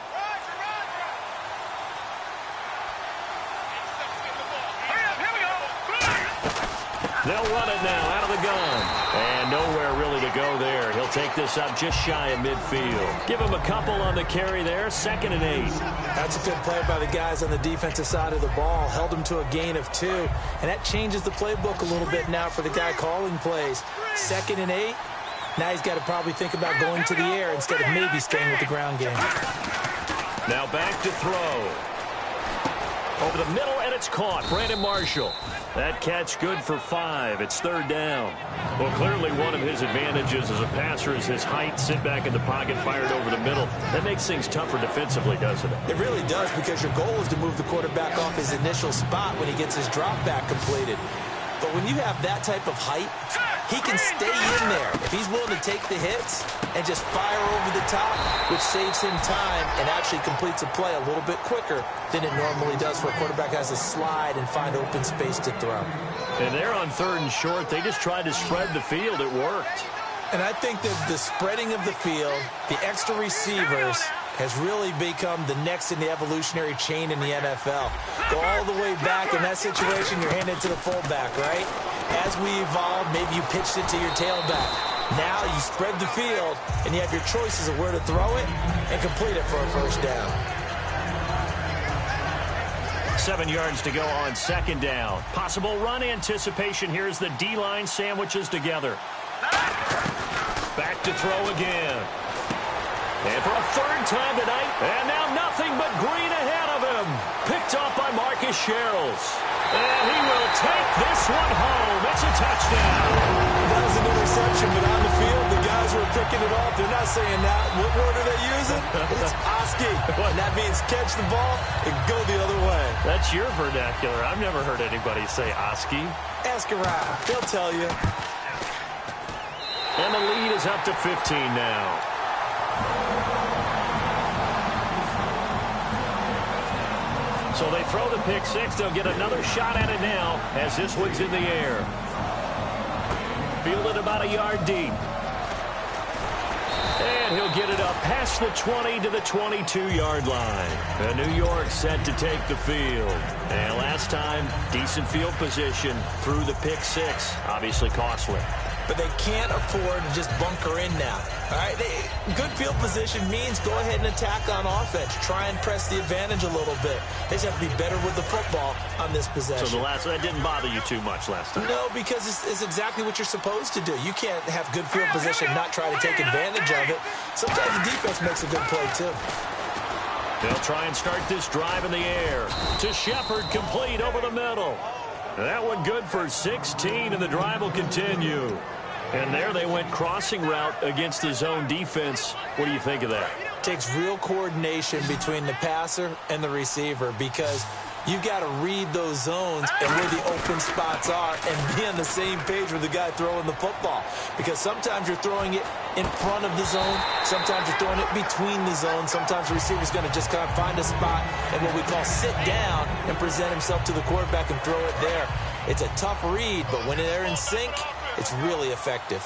They'll run it now out of the gun. And nowhere really to go there. He'll take this up just shy of midfield. Give him a couple on the carry there. 2nd and 8. That's a good play by the guys on the defensive side of the ball. Held him to a gain of 2. And that changes the playbook a little bit now for the guy calling plays. 2nd and 8. Now he's got to probably think about going to the air instead of maybe staying with the ground game. Now back to throw. Over the middle, and it's caught. Brandon Marshall. That catch good for 5. It's 3rd down. Well, clearly one of his advantages as a passer is his height. Sit back in the pocket, fired over the middle. That makes things tougher defensively, doesn't it? It really does, because your goal is to move the quarterback off his initial spot when he gets his drop back completed. But when you have that type of height, he can stay in there if he's willing to take the hits and just fire over the top, which saves him time and actually completes a play a little bit quicker than it normally does where a quarterback has to slide and find open space to throw. And they're on 3rd and short. They just tried to spread the field. It worked. And I think that the spreading of the field, the extra receivers, has really become the next in the evolutionary chain in the NFL. Go all the way back in that situation, you're handed to the fullback, right? As we evolved, maybe you pitched it to your tailback. Now you spread the field, and you have your choices of where to throw it and complete it for a 1st down. 7 yards to go on 2nd down. Possible run anticipation. Here's the D-line sandwiches together. Back to throw again. And for a 3rd time tonight, and now nothing but green ahead of him. Picked off by Marcus Sherrills. And he will take this one home. It's a touchdown. That was an interception, but on the field, the guys were picking it off. They're not saying that. What word are they using? It's Oski. And that means catch the ball and go the other way. That's your vernacular. I've never heard anybody say Oski. Ask around. They'll tell you. And the lead is up to 15 now. So they throw the pick 6. They'll get another shot at it now as this one's in the air. Fielded about a yard deep. And he'll get it up past the 20 to the 22-yard line. And New York set to take the field. And last time, decent field position through the pick 6. Obviously costly. But they can't afford to just bunker in now. All right, good field position means go ahead and attack on offense. Try and press the advantage a little bit. They just have to be better with the football on this possession. So that didn't bother you too much last time? No, because it's exactly what you're supposed to do. You can't have good field position and not try to take advantage of it. Sometimes the defense makes a good play, too. They'll try and start this drive in the air. To Shepard, complete over the middle. That one good for 16, and the drive will continue. And there they went crossing route against the zone defense. What do you think of that? Takes real coordination between the passer and the receiver, because you've got to read those zones and where the open spots are and be on the same page with the guy throwing the football. Because sometimes you're throwing it in front of the zone. Sometimes you're throwing it between the zones. Sometimes the receiver's going to just kind of find a spot and what we call sit down and present himself to the quarterback and throw it there. It's a tough read, but when they're in sync, it's really effective.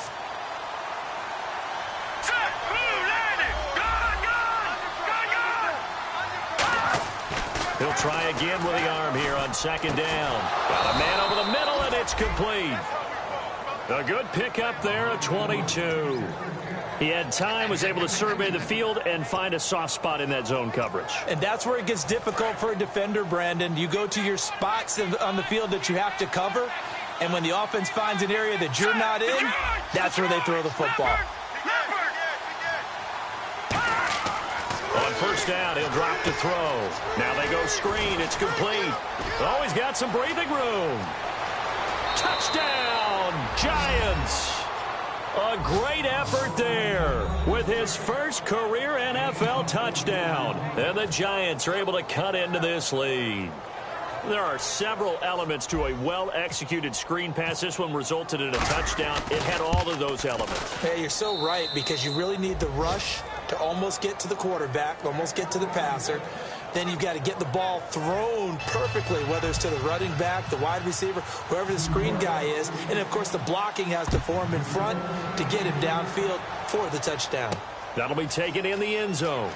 He'll try again with the arm here on second down. Got a man over the middle, and it's complete. A good pickup there at 22. He had time, was able to survey the field and find a soft spot in that zone coverage. And that's where it gets difficult for a defender, Brandon. You go to your spots on the field that you have to cover, and when the offense finds an area that you're not in, that's where they throw the football. On first down, he'll drop to throw. Now they go screen. It's complete. Oh, he's got some breathing room. Touchdown, Giants. A great effort there with his first career NFL touchdown. And the Giants are able to cut into this lead. There are several elements to a well-executed screen pass. This one resulted in a touchdown. It had all of those elements. Hey, you're so right, because you really need the rush to almost get to the quarterback, almost get to the passer. Then you've got to get the ball thrown perfectly, whether it's to the running back, the wide receiver, whoever the screen guy is. And, of course, the blocking has to form in front to get him downfield for the touchdown. That'll be taken in the end zone.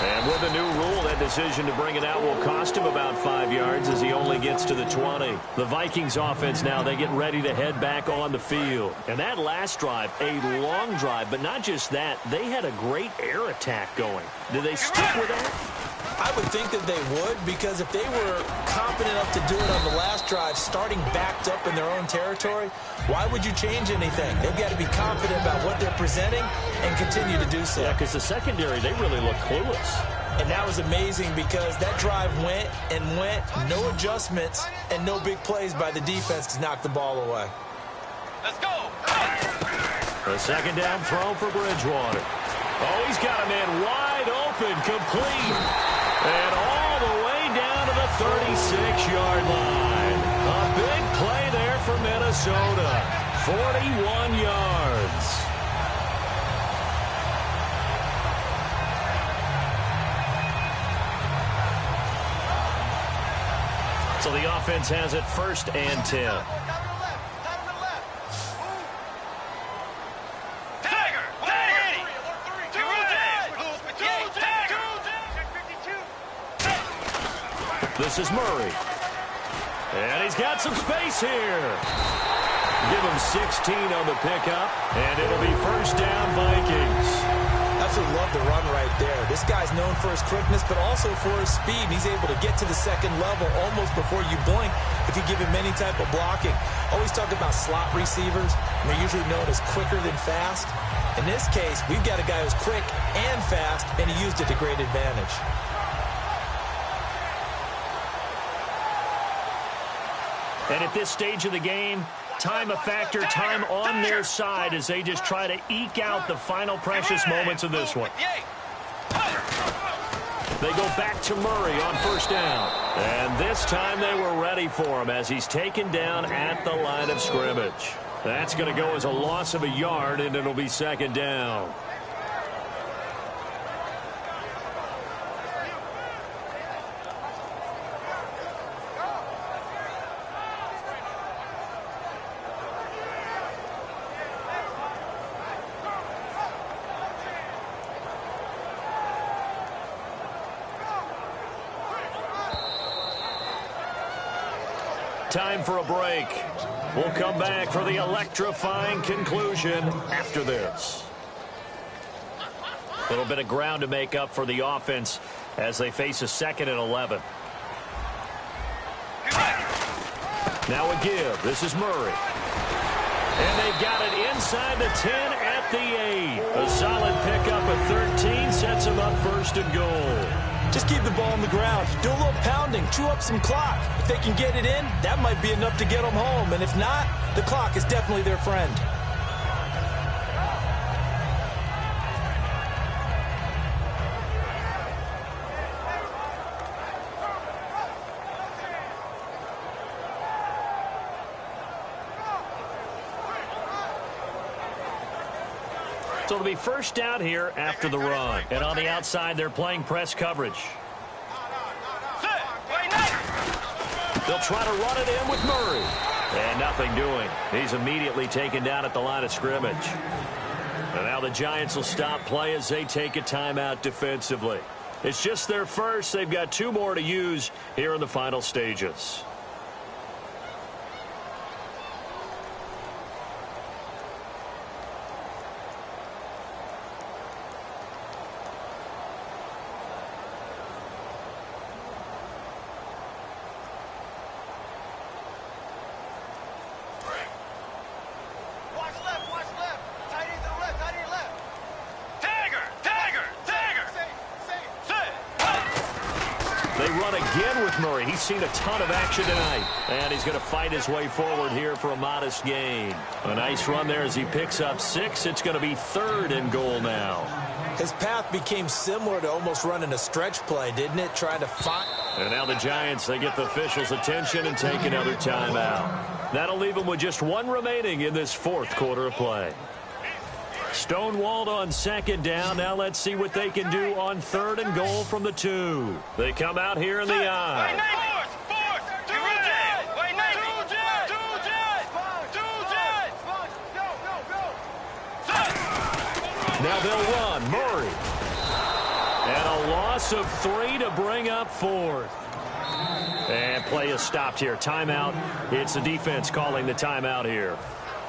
And with the new rule, that decision to bring it out will cost him about 5 yards as he only gets to the 20. The Vikings offense now, they get ready to head back on the field. And that last drive, a long drive, but not just that, they had a great air attack going. Do they stick with that? I would think that they would, because if they were confident enough to do it on the last drive, starting backed up in their own territory, why would you change anything? They've got to be confident about what they're presenting and continue to do so. Yeah, because the secondary, they really look clueless. And that was amazing, because that drive went and went, no adjustments, and no big plays by the defense to knock the ball away. Let's go. The second down throw for Bridgewater. Oh, he's got a man wide open, complete. And all the way down to the 36-yard line. A big play there for Minnesota. 41 yards. So the offense has it 1st and 10. This is Murray. And he's got some space here. Give him 16 on the pickup, and it'll be 1st down Vikings. Absolutely love the run right there. This guy's known for his quickness, but also for his speed. He's able to get to the second level almost before you blink if you give him any type of blocking. Always talk about slot receivers, and they're usually known as quicker than fast. In this case, we've got a guy who's quick and fast, and he used it to great advantage. And at this stage of the game, time a factor, time on their side as they just try to eke out the final precious moments of this one. They go back to Murray on 1st down. And this time they were ready for him as he's taken down at the line of scrimmage. That's going to go as a loss of a yard, and it'll be 2nd down. Time for a break. We'll come back for the electrifying conclusion after this. A little bit of ground to make up for the offense as they face a 2nd and 11. Now a give. This is Murray. And they got it inside the 10 at the 8. A solid pickup of 13 sets them them up 1st and goal. Just keep the ball on the ground. Do a little pounding. Chew up some clock. If they can get it in, that might be enough to get them home. And if not, the clock is definitely their friend. So it'll be first down here after the run. And on the outside, they're playing press coverage. They'll try to run it in with Murray. And nothing doing. He's immediately taken down at the line of scrimmage. And now the Giants will stop play as they take a timeout defensively. It's just their first. They've got 2 more to use here in the final stages. Murray. He's seen a ton of action tonight, and he's going to fight his way forward here for a modest gain. A nice run there as he picks up 6. It's going to be 3rd and goal now. His path became similar to almost running a stretch play, didn't it? Trying to find. And now the Giants, they get the officials' attention and take another timeout. That'll leave them with just 1 remaining in this 4th quarter of play. Stonewalled on 2nd down. Now let's see what they can do on 3rd and goal from the 2. They come out here in the I. Now they'll run. Murray. And a loss of 3 to bring up 4th. And play is stopped here. Timeout. It's the defense calling the timeout here.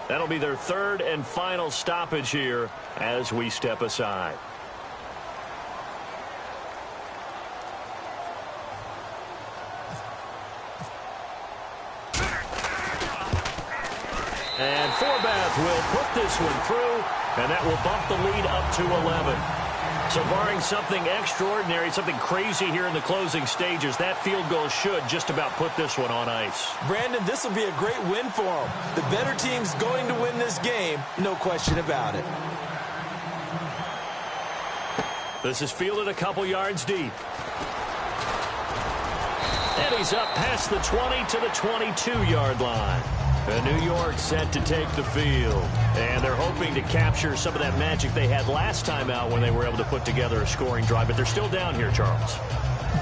That'll be their 3rd and final stoppage here as we step aside. And Forbath will put this one through, and that will bump the lead up to 11. So barring something extraordinary, something crazy here in the closing stages, that field goal should just about put this one on ice. Brandon, this will be a great win for them. The better team's going to win this game, no question about it. This is fielded a couple yards deep. And he's up past the 20 to the 22-yard line. And New York set to take the field. And they're hoping to capture some of that magic they had last time out when they were able to put together a scoring drive. But they're still down here, Charles.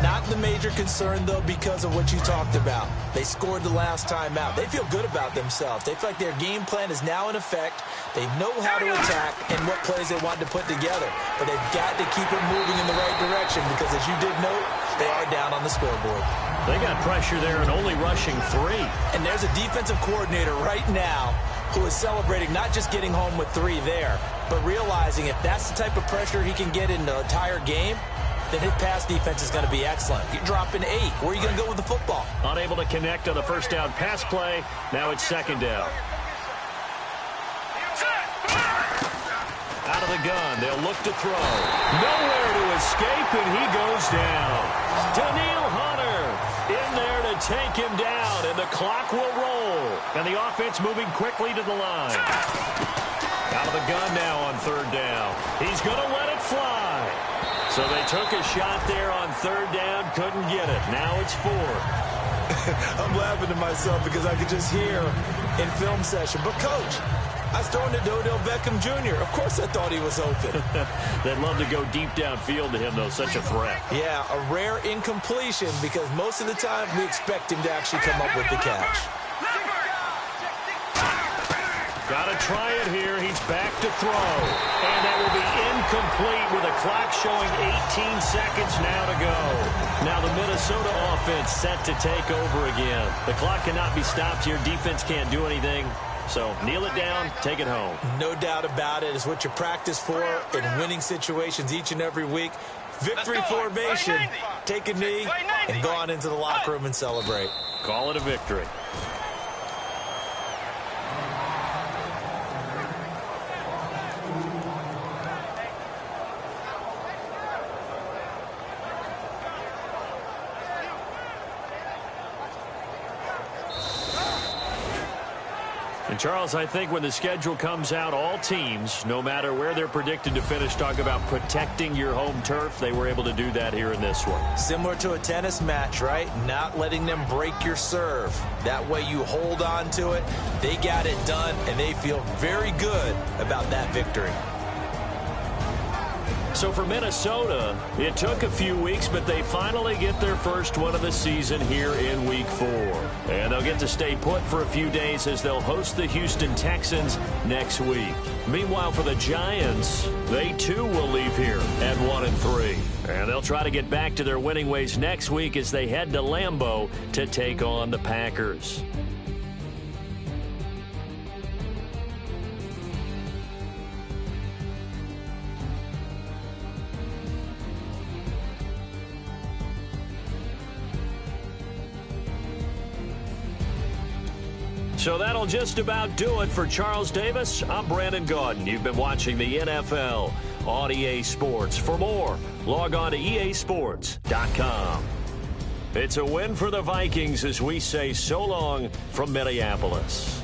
Not the major concern, though, because of what you talked about. They scored the last time out. They feel good about themselves. They feel like their game plan is now in effect. They know how to attack and what plays they want to put together. But they've got to keep it moving in the right direction because, as you did note, they are down on the scoreboard. They got pressure there and only rushing 3. And there's a defensive coordinator right now who is celebrating not just getting home with 3 there, but realizing if that's the type of pressure he can get in the entire game, then his pass defense is going to be excellent. You're dropping 8. Where are you going to go with the football? Unable to connect on the first down pass play. Now it's 2nd down. Out of the gun. They'll look to throw. Nowhere to escape, and he goes down. Daniil Hunter in there to take him down, and the clock will roll. And the offense moving quickly to the line. Out of the gun now on 3rd down. He's going to let it fly. So they took a shot there on 3rd down, couldn't get it. Now it's 4th. I'm laughing to myself because I could just hear in film session. But, Coach, I was throwing to Odell Beckham Jr. Of course I thought he was open. They'd love to go deep downfield to him, though. Such a threat. Yeah, a rare incompletion because most of the time we expect him to actually come up with the catch. Got to try it here. He's back to throw. And that will be incomplete with a clock showing 18 seconds now to go. Now the Minnesota offense set to take over again. The clock cannot be stopped here. Defense can't do anything. So kneel it down, take it home. No doubt about it. It's what you practice for in winning situations each and every week. Victory formation. Take a knee and go on into the locker room and celebrate. Call it a victory. And, Charles, I think when the schedule comes out, all teams, no matter where they're predicted to finish, talk about protecting your home turf. They were able to do that here in this one. Similar to a tennis match, right? Not letting them break your serve. That way you hold on to it. They got it done, and they feel very good about that victory. So for Minnesota, it took a few weeks, but they finally get their first one of the season here in Week 4. And they'll get to stay put for a few days as they'll host the Houston Texans next week. Meanwhile, for the Giants, they too will leave here at 1-3. And they'll try to get back to their winning ways next week as they head to Lambeau to take on the Packers. So that'll just about do it for Charles Davis. I'm Brandon Gaudin. You've been watching the NFL on EA Sports. For more, log on to easports.com. It's a win for the Vikings as we say so long from Minneapolis.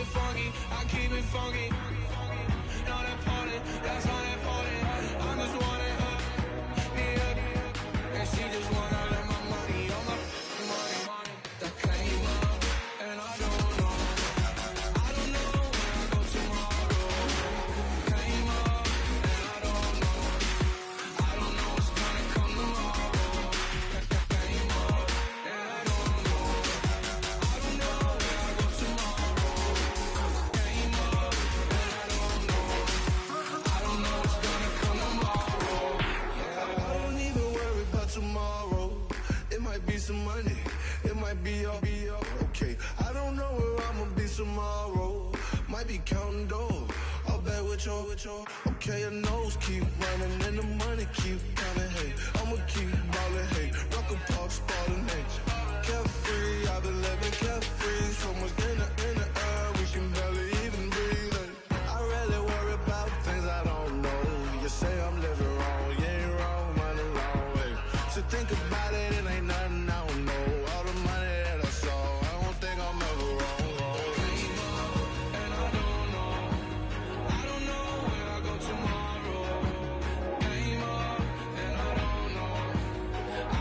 it funky, I keep it funky. Know that party, that's how that party. I just wanna me up, and she just wanna let my money on my money that came up, and I don't know where I go tomorrow. Came up, and I don't know what's gonna come tomorrow. Came up, and I don't know where I go tomorrow. Came up, and I don't know what's gonna come tomorrow. Yeah, I don't even worry about tomorrow. It might be some money, it might be all okay. I don't know where I'ma be tomorrow. Might be counting dough, I'll bet with your. Okay, your nose keep running and the money keep coming. Hey, I'ma keep ballin'. Hey, rock a park, spallin'. Hey, carefree, I've been living carefree. So much in the air, we can barely even breathe. Hey, I really worry about things I don't know. You say I'm living wrong, you ain't wrong, man, alone. Hey, so think about it, it ain't nothing I don't know. All the money that I saw, I don't think I'm ever wrong. Came up, and I don't know where I go tomorrow. Came up, and I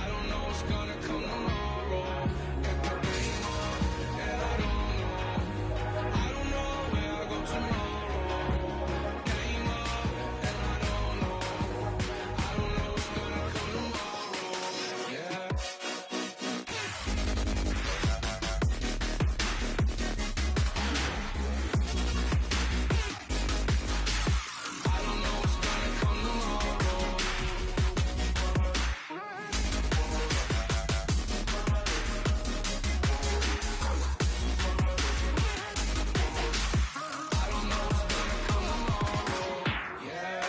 don't know what's gonna come tomorrow. Came up, and I don't know where I go tomorrow. Came up, and I don't know what's gonna come tomorrow. Yeah. I don't know what's gonna come tomorrow. I don't know what's gonna come tomorrow. Yeah.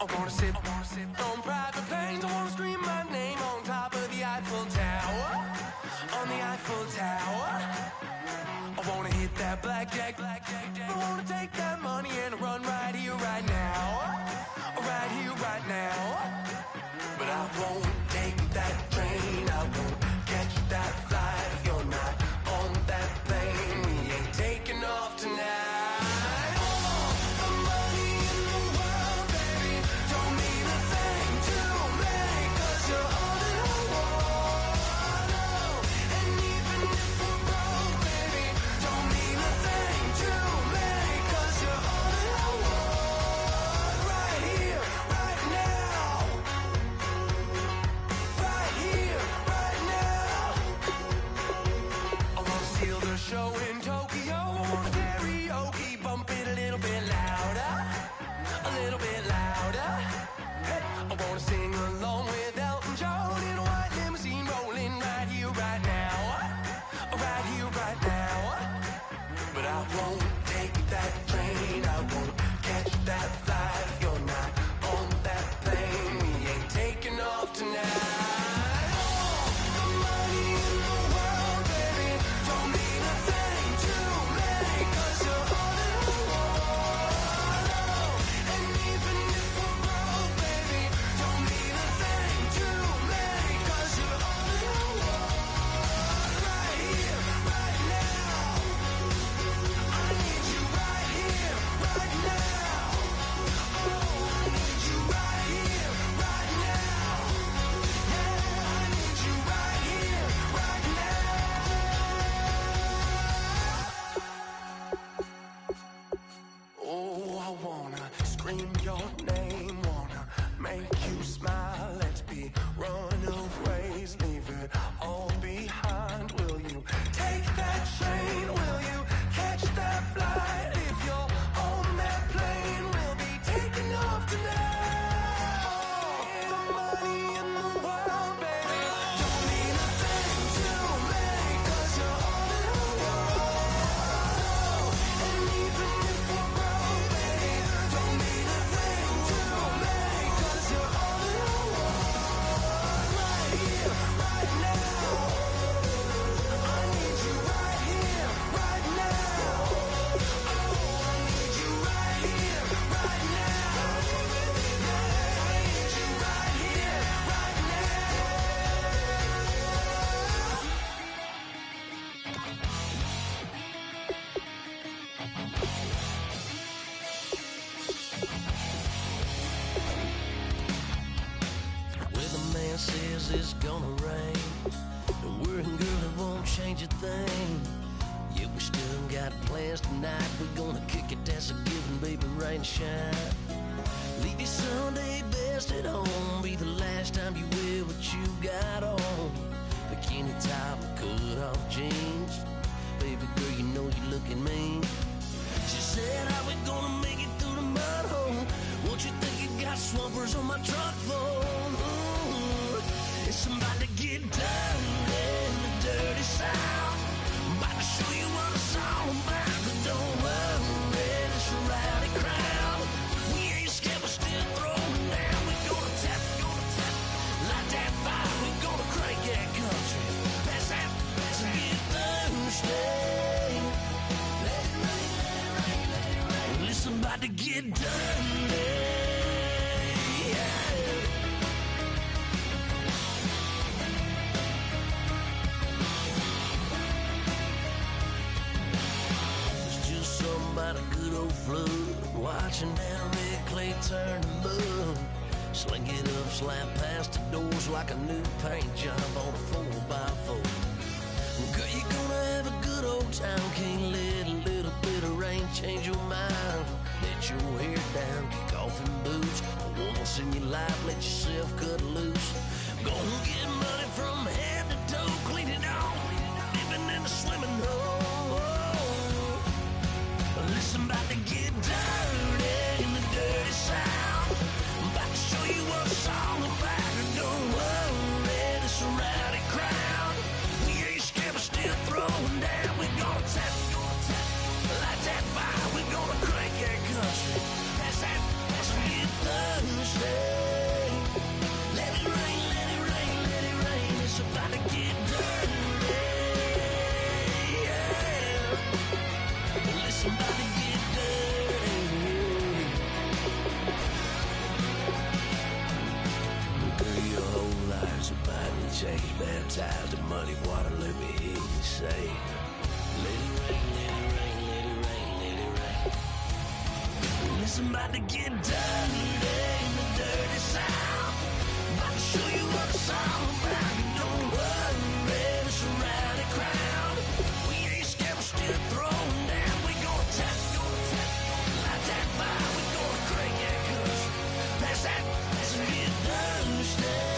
I wanna sit on private planes. I wanna scream my name on top of the Eiffel Tower. On the Eiffel Tower. I wanna hit that blackjack. I wanna take that money and run right here, right now. Right here, right now. But I won't take that train. I won't catch that flight if you're not on that plane. We ain't taking off tonight. All the money in the world, baby, don't mean a thing to me, 'cause you're all that I want. Oh, and even if we're broke, baby, don't mean a thing to me, 'cause you're all that I want. Right here, right now. Right here, right now. I wanna steal the show in Tokyo. I wanna karaoke, bump it a little bit louder. A little bit louder. Hey, I wanna sing along with Elton John in a white limousine rolling right here, right now. Right here, right now. But I won't take that train. I won't catch that flight if you're not on that plane. We ain't taking off tonight. All the money in the world, baby, don't mean a thing major thing. Yeah, we still got plans tonight. We're gonna kick it, dance a giving, baby, rain and shine. Leave your Sunday best at home. Be the last time you wear what you got on. Bikini top and cut off jeans. Baby girl, you know you're looking mean. She said, how we gonna make it through the mud hole? Won't you think you got swampers on my truck phone? Ooh, it's about to get dirty in the dirty South. I'm about to show you what it's all about. But don't worry, it's a rowdy crowd. We ain't scared, we're still throwing down. We gonna tap, light that fire. We gonna crank that country. Pass that, let's get Thursday. Let it rain, let it rain, let it rain. Well, it's about to get dirty. About a good old flood, watching that red clay turn to mud. Sling it up, slap past the doors like a new paint job on a 4x4. Girl, you're gonna have a good old time. Can't let a little bit of rain change your mind. Let your hair down, kick off in boots. For once in your life, let yourself cut loose. Gonna get money from head to toe, clean it off, dipping in the swimming hole. Listen, about to get dirty in the dirty South. I'm about to show you what it's all about. Don't worry, this a rowdy crowd. We ain't scared, we're still throwing down. We gonna tap, light that fire. We gonna crank that country. Pass that, let's get Thursday. Let it rain, let it rain, let it rain. It's about to get dirty. Yeah. Listen, about to get change, baptized in muddy water, let me hear you say, let it rain, let it rain, let it rain, let it rain. Listen, about to get dirty in the dirty South. About to show you what it's all about. Don't worry, it's a rowdy crowd. We ain't scared, we're still throwing down. We gonna tap, light that fire. We gonna crank that country. Pass that, let's get Thursday.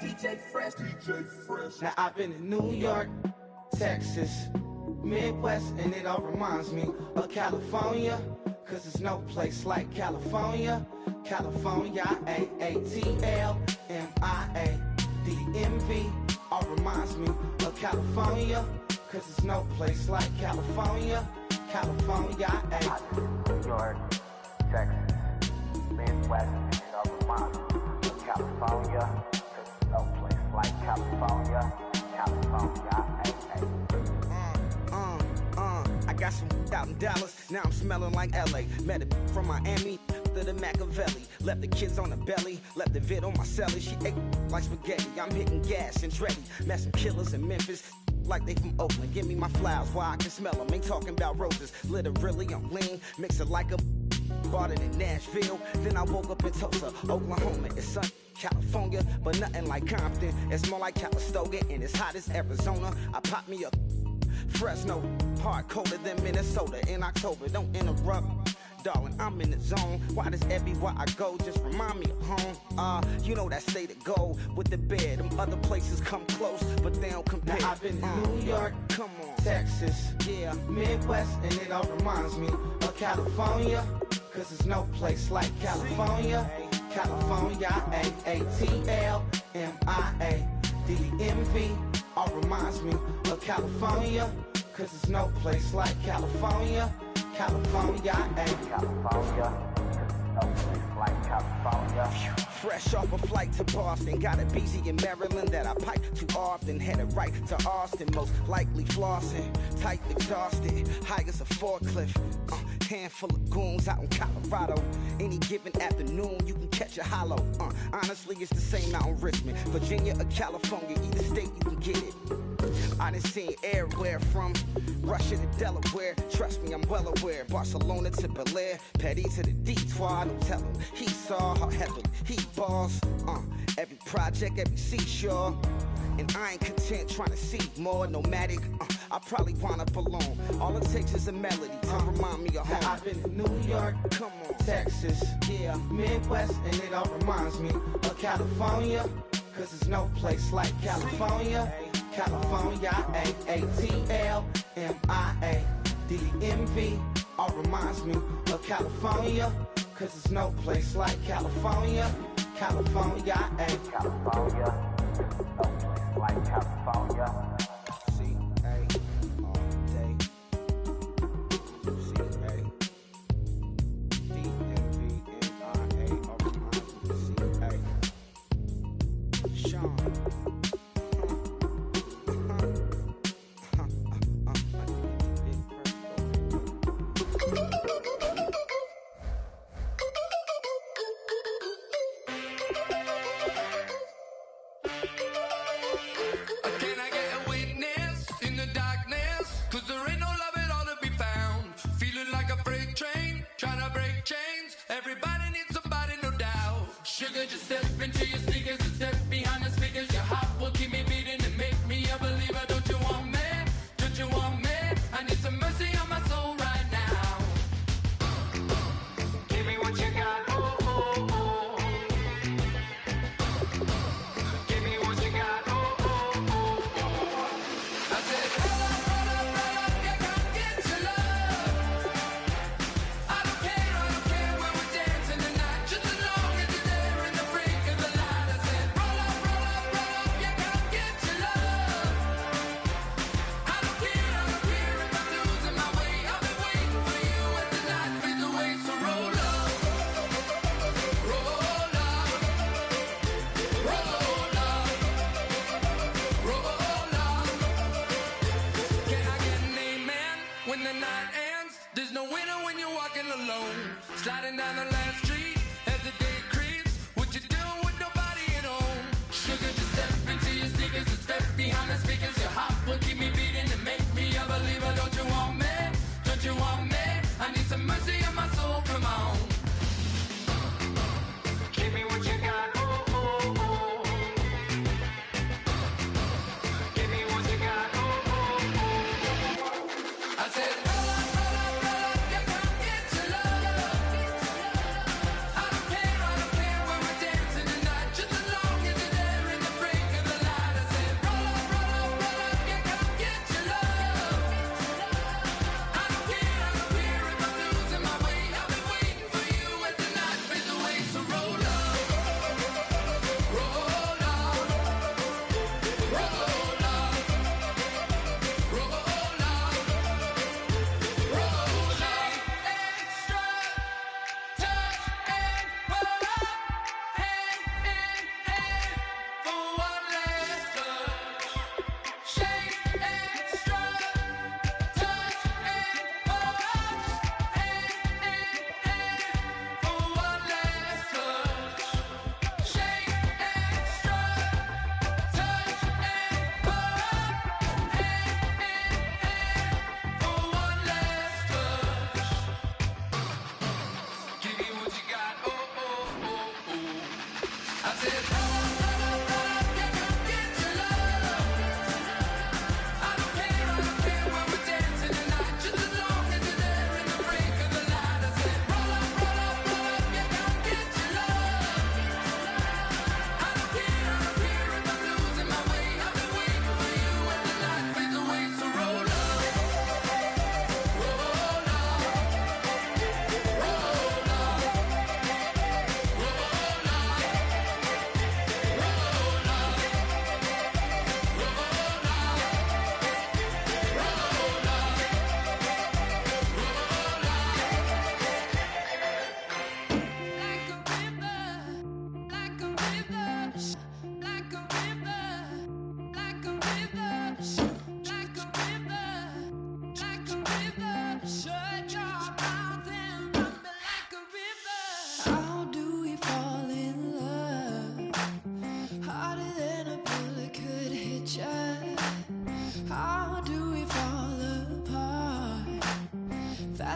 DJ Fresh. Now I've been in New York, Texas, Midwest, and it all reminds me of California, cause there's no place like California. California, AATLMIA-DMV, all reminds me of California, cause there's no place like California. California, New York, Texas, Midwest, and it all reminds me of California. No place like California, California, I got some out in Dallas, now I'm smelling like LA. Met a from Miami, to the Machiavelli. Left the kids on the belly, left the vid on my celly. She ate like spaghetti, I'm hitting gas and Dreddy. Met some killers in Memphis, like they from Oakland. Give me my flowers while I can smell them, ain't talking about roses. Literally I'm lean, mix it like a bought it in Nashville. Then I woke up in Tulsa, Oklahoma. It's sunny, California, but nothing like Compton. It's more like Calistoga, and it's hot as Arizona. I pop me a Fresno, hard colder than Minnesota in October. Don't interrupt, darling, I'm in the zone. Why does everywhere I go just remind me of home? You know that state to go with the bed. Them other places come close, but they don't compare. Now I've been to New York, come on, Texas, yeah, Midwest, and it all reminds me of California. Cause there's no place like California. California, A-A-T-L-M-I-A-D-M-V. All reminds me of California. Cause there's no place like California. California, California, no place like California. fresh off a flight to Boston. Got a BZ in Maryland that I pipe too often. Headed right to Austin, most likely flossing. Tight, exhausted, high as a forklift. Handful of goons out in Colorado. Any given afternoon, you can catch a hollow. Honestly, it's the same out in Richmond, Virginia or California. Either state, you can get it. I done seen everywhere from Russia to Delaware. Trust me, I'm well aware. Barcelona to Bel Air, Petty to the Detroit. Don't tell him he saw how heavily he balls. Every project, every seashore. And I ain't content trying to see more nomadic. I probably wind up alone. All it takes is a melody to remind me of home. Now I've been to New York, come on, Texas, yeah, Midwest, and it all reminds me of California. Cause there's no place like California. California, A-A-T-L-M-I-A-D-M-V. All reminds me of California. Cause there's no place like California. California, California, no place like California. C-A all day. C-A D-M-V-N-I-A all reminds me of C-A. Sean. Just step into your sneakers and step behind the speakers. Your heart will keep me beating and make me a believer. Don't you want me? Don't you want me? I need some mercy on my soul right now. Give me what you got. Oh, oh, oh. Give me what you got. Oh, oh, oh. I said, roll up, yeah, come get your love. I don't care where we're dancing tonight. Just as long as you're there in the break of the light. I said, roll up, yeah, come get your love. I don't care if I'm losing my way. I've been waiting for you as the night fades away. So roll up, roll up, roll up, roll up. Can I get an amen when the night ends? There's no winner when you're walking alone. Sliding down the last street as the day creeps. What you doing with nobody at home? Sugar, just step into your sneakers and step behind the speakers. Your heart will keep me beating and make me a believer. Don't you want me? Don't you want me? I need some mercy on my soul. Come on. Give me what you got. Oh, oh, oh. Give me what you got. Oh, oh, oh. I said, roll up, yeah, come get your love. I don't care where we're dancing tonight. Just as long as you're there in the break of the light. I said, roll up,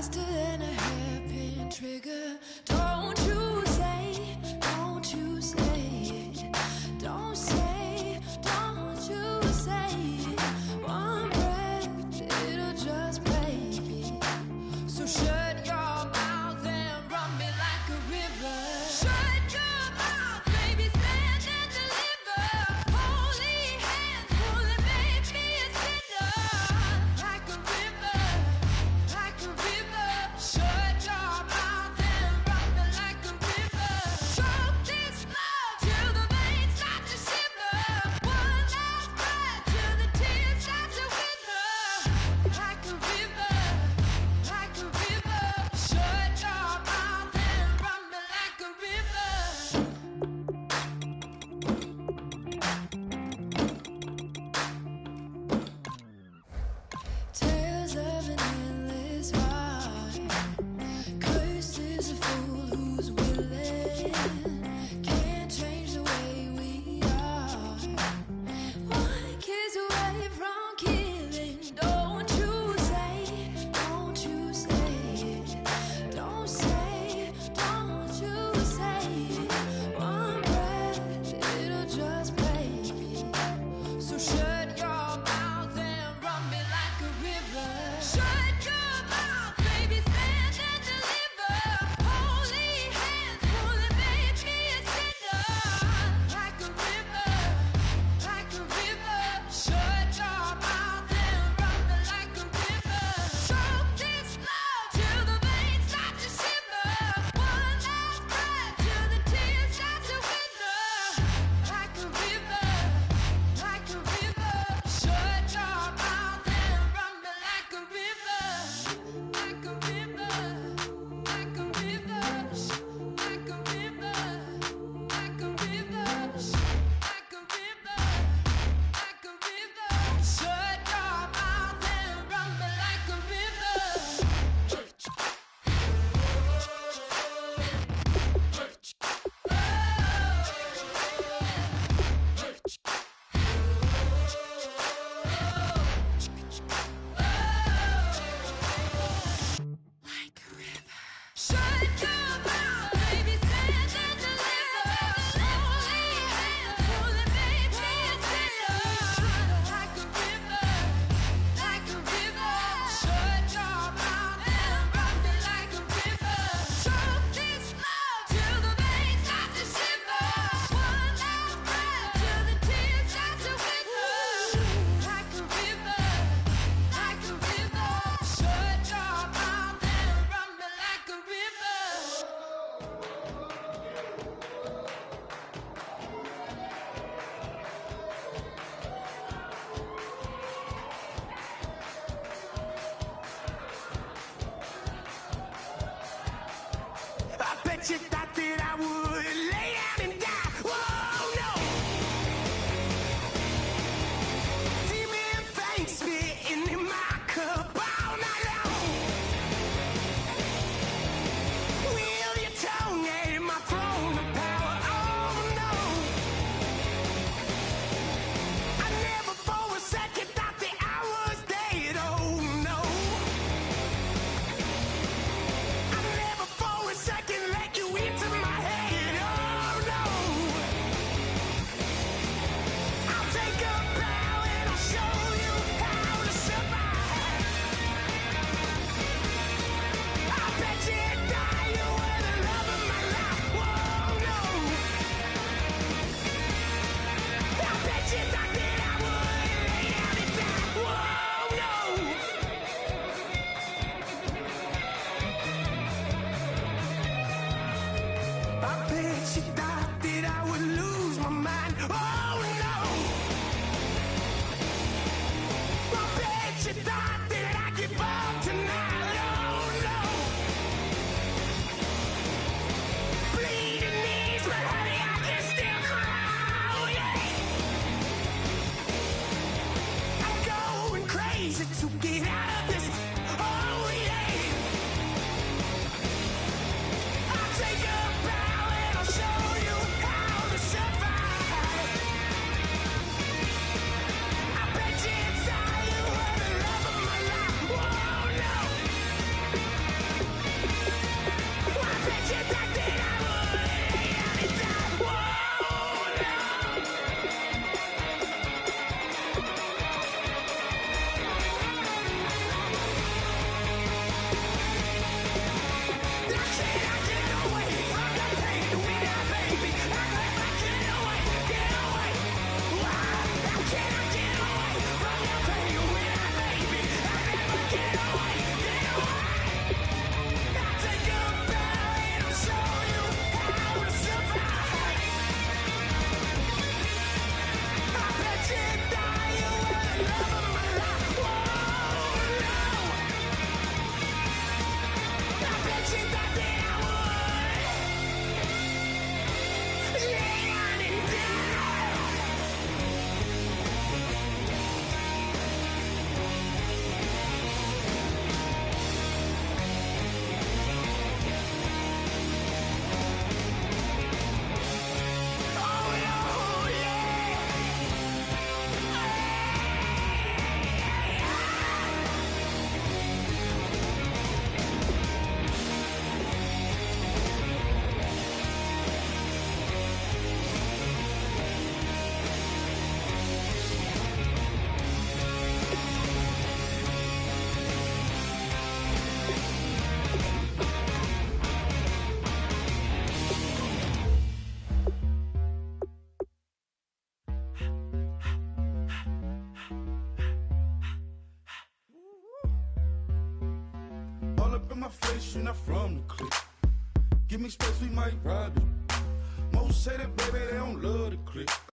faster than a hairpin trigger. Don't you say, don't you say, don't say, don't you say. One breath, it'll just break it. So shut your mouth and run me like a river. Shut your mouth, baby, stand and deliver. Holy hands, pulling, make me a sinner. Like a river, like a river. Shut your mouth and run me like a river. Choke this love till the veins start to shiver. One last breath till the tears start to wither. Like a river, like a river. Shut your mouth and run me like a river. Tales of an endless heart. Cursed is a fool who's willing. Can't change the way we are. One kiss away from killing. Don't you say, don't you say, don't say, don't you say. One breath, it'll just break it. So shut your mouth and run me like a river. Shut your mouth, baby, stand and deliver. Holy hands, pulling, make me a sinner. Like a river, like a river. Shut your mouth and run me like a river. Choke this love till the veins start to shiver. One last breath till the tears start to wither. Like a river, like a river. Shut your mouth and run me like a river. Like a river, like a river. Like a river, like a river. Like a river, like a river. Shut your mouth and run me like a river. Shut your mouth, baby, stand and deliver. Holy hands, pulling, make me a sinner. Like a river, like a river. Shut your mouth and run me like a river. Choke this love till the veins start to shiver. One last breath till the tears start to wither. Like a river, like a river. Shut your mouth and run me like a river. I bet you thought that I would lay down and die. Whoa, no. Demon fangs spitting in my cup all night long. Will your tongue at my throne of power? Oh, no. I never for a second thought that I was dead. Oh, no. I never for a second let you in in my face, you're not from the clique. Give me space, we might rob it. Most say that, baby, they don't love the clique.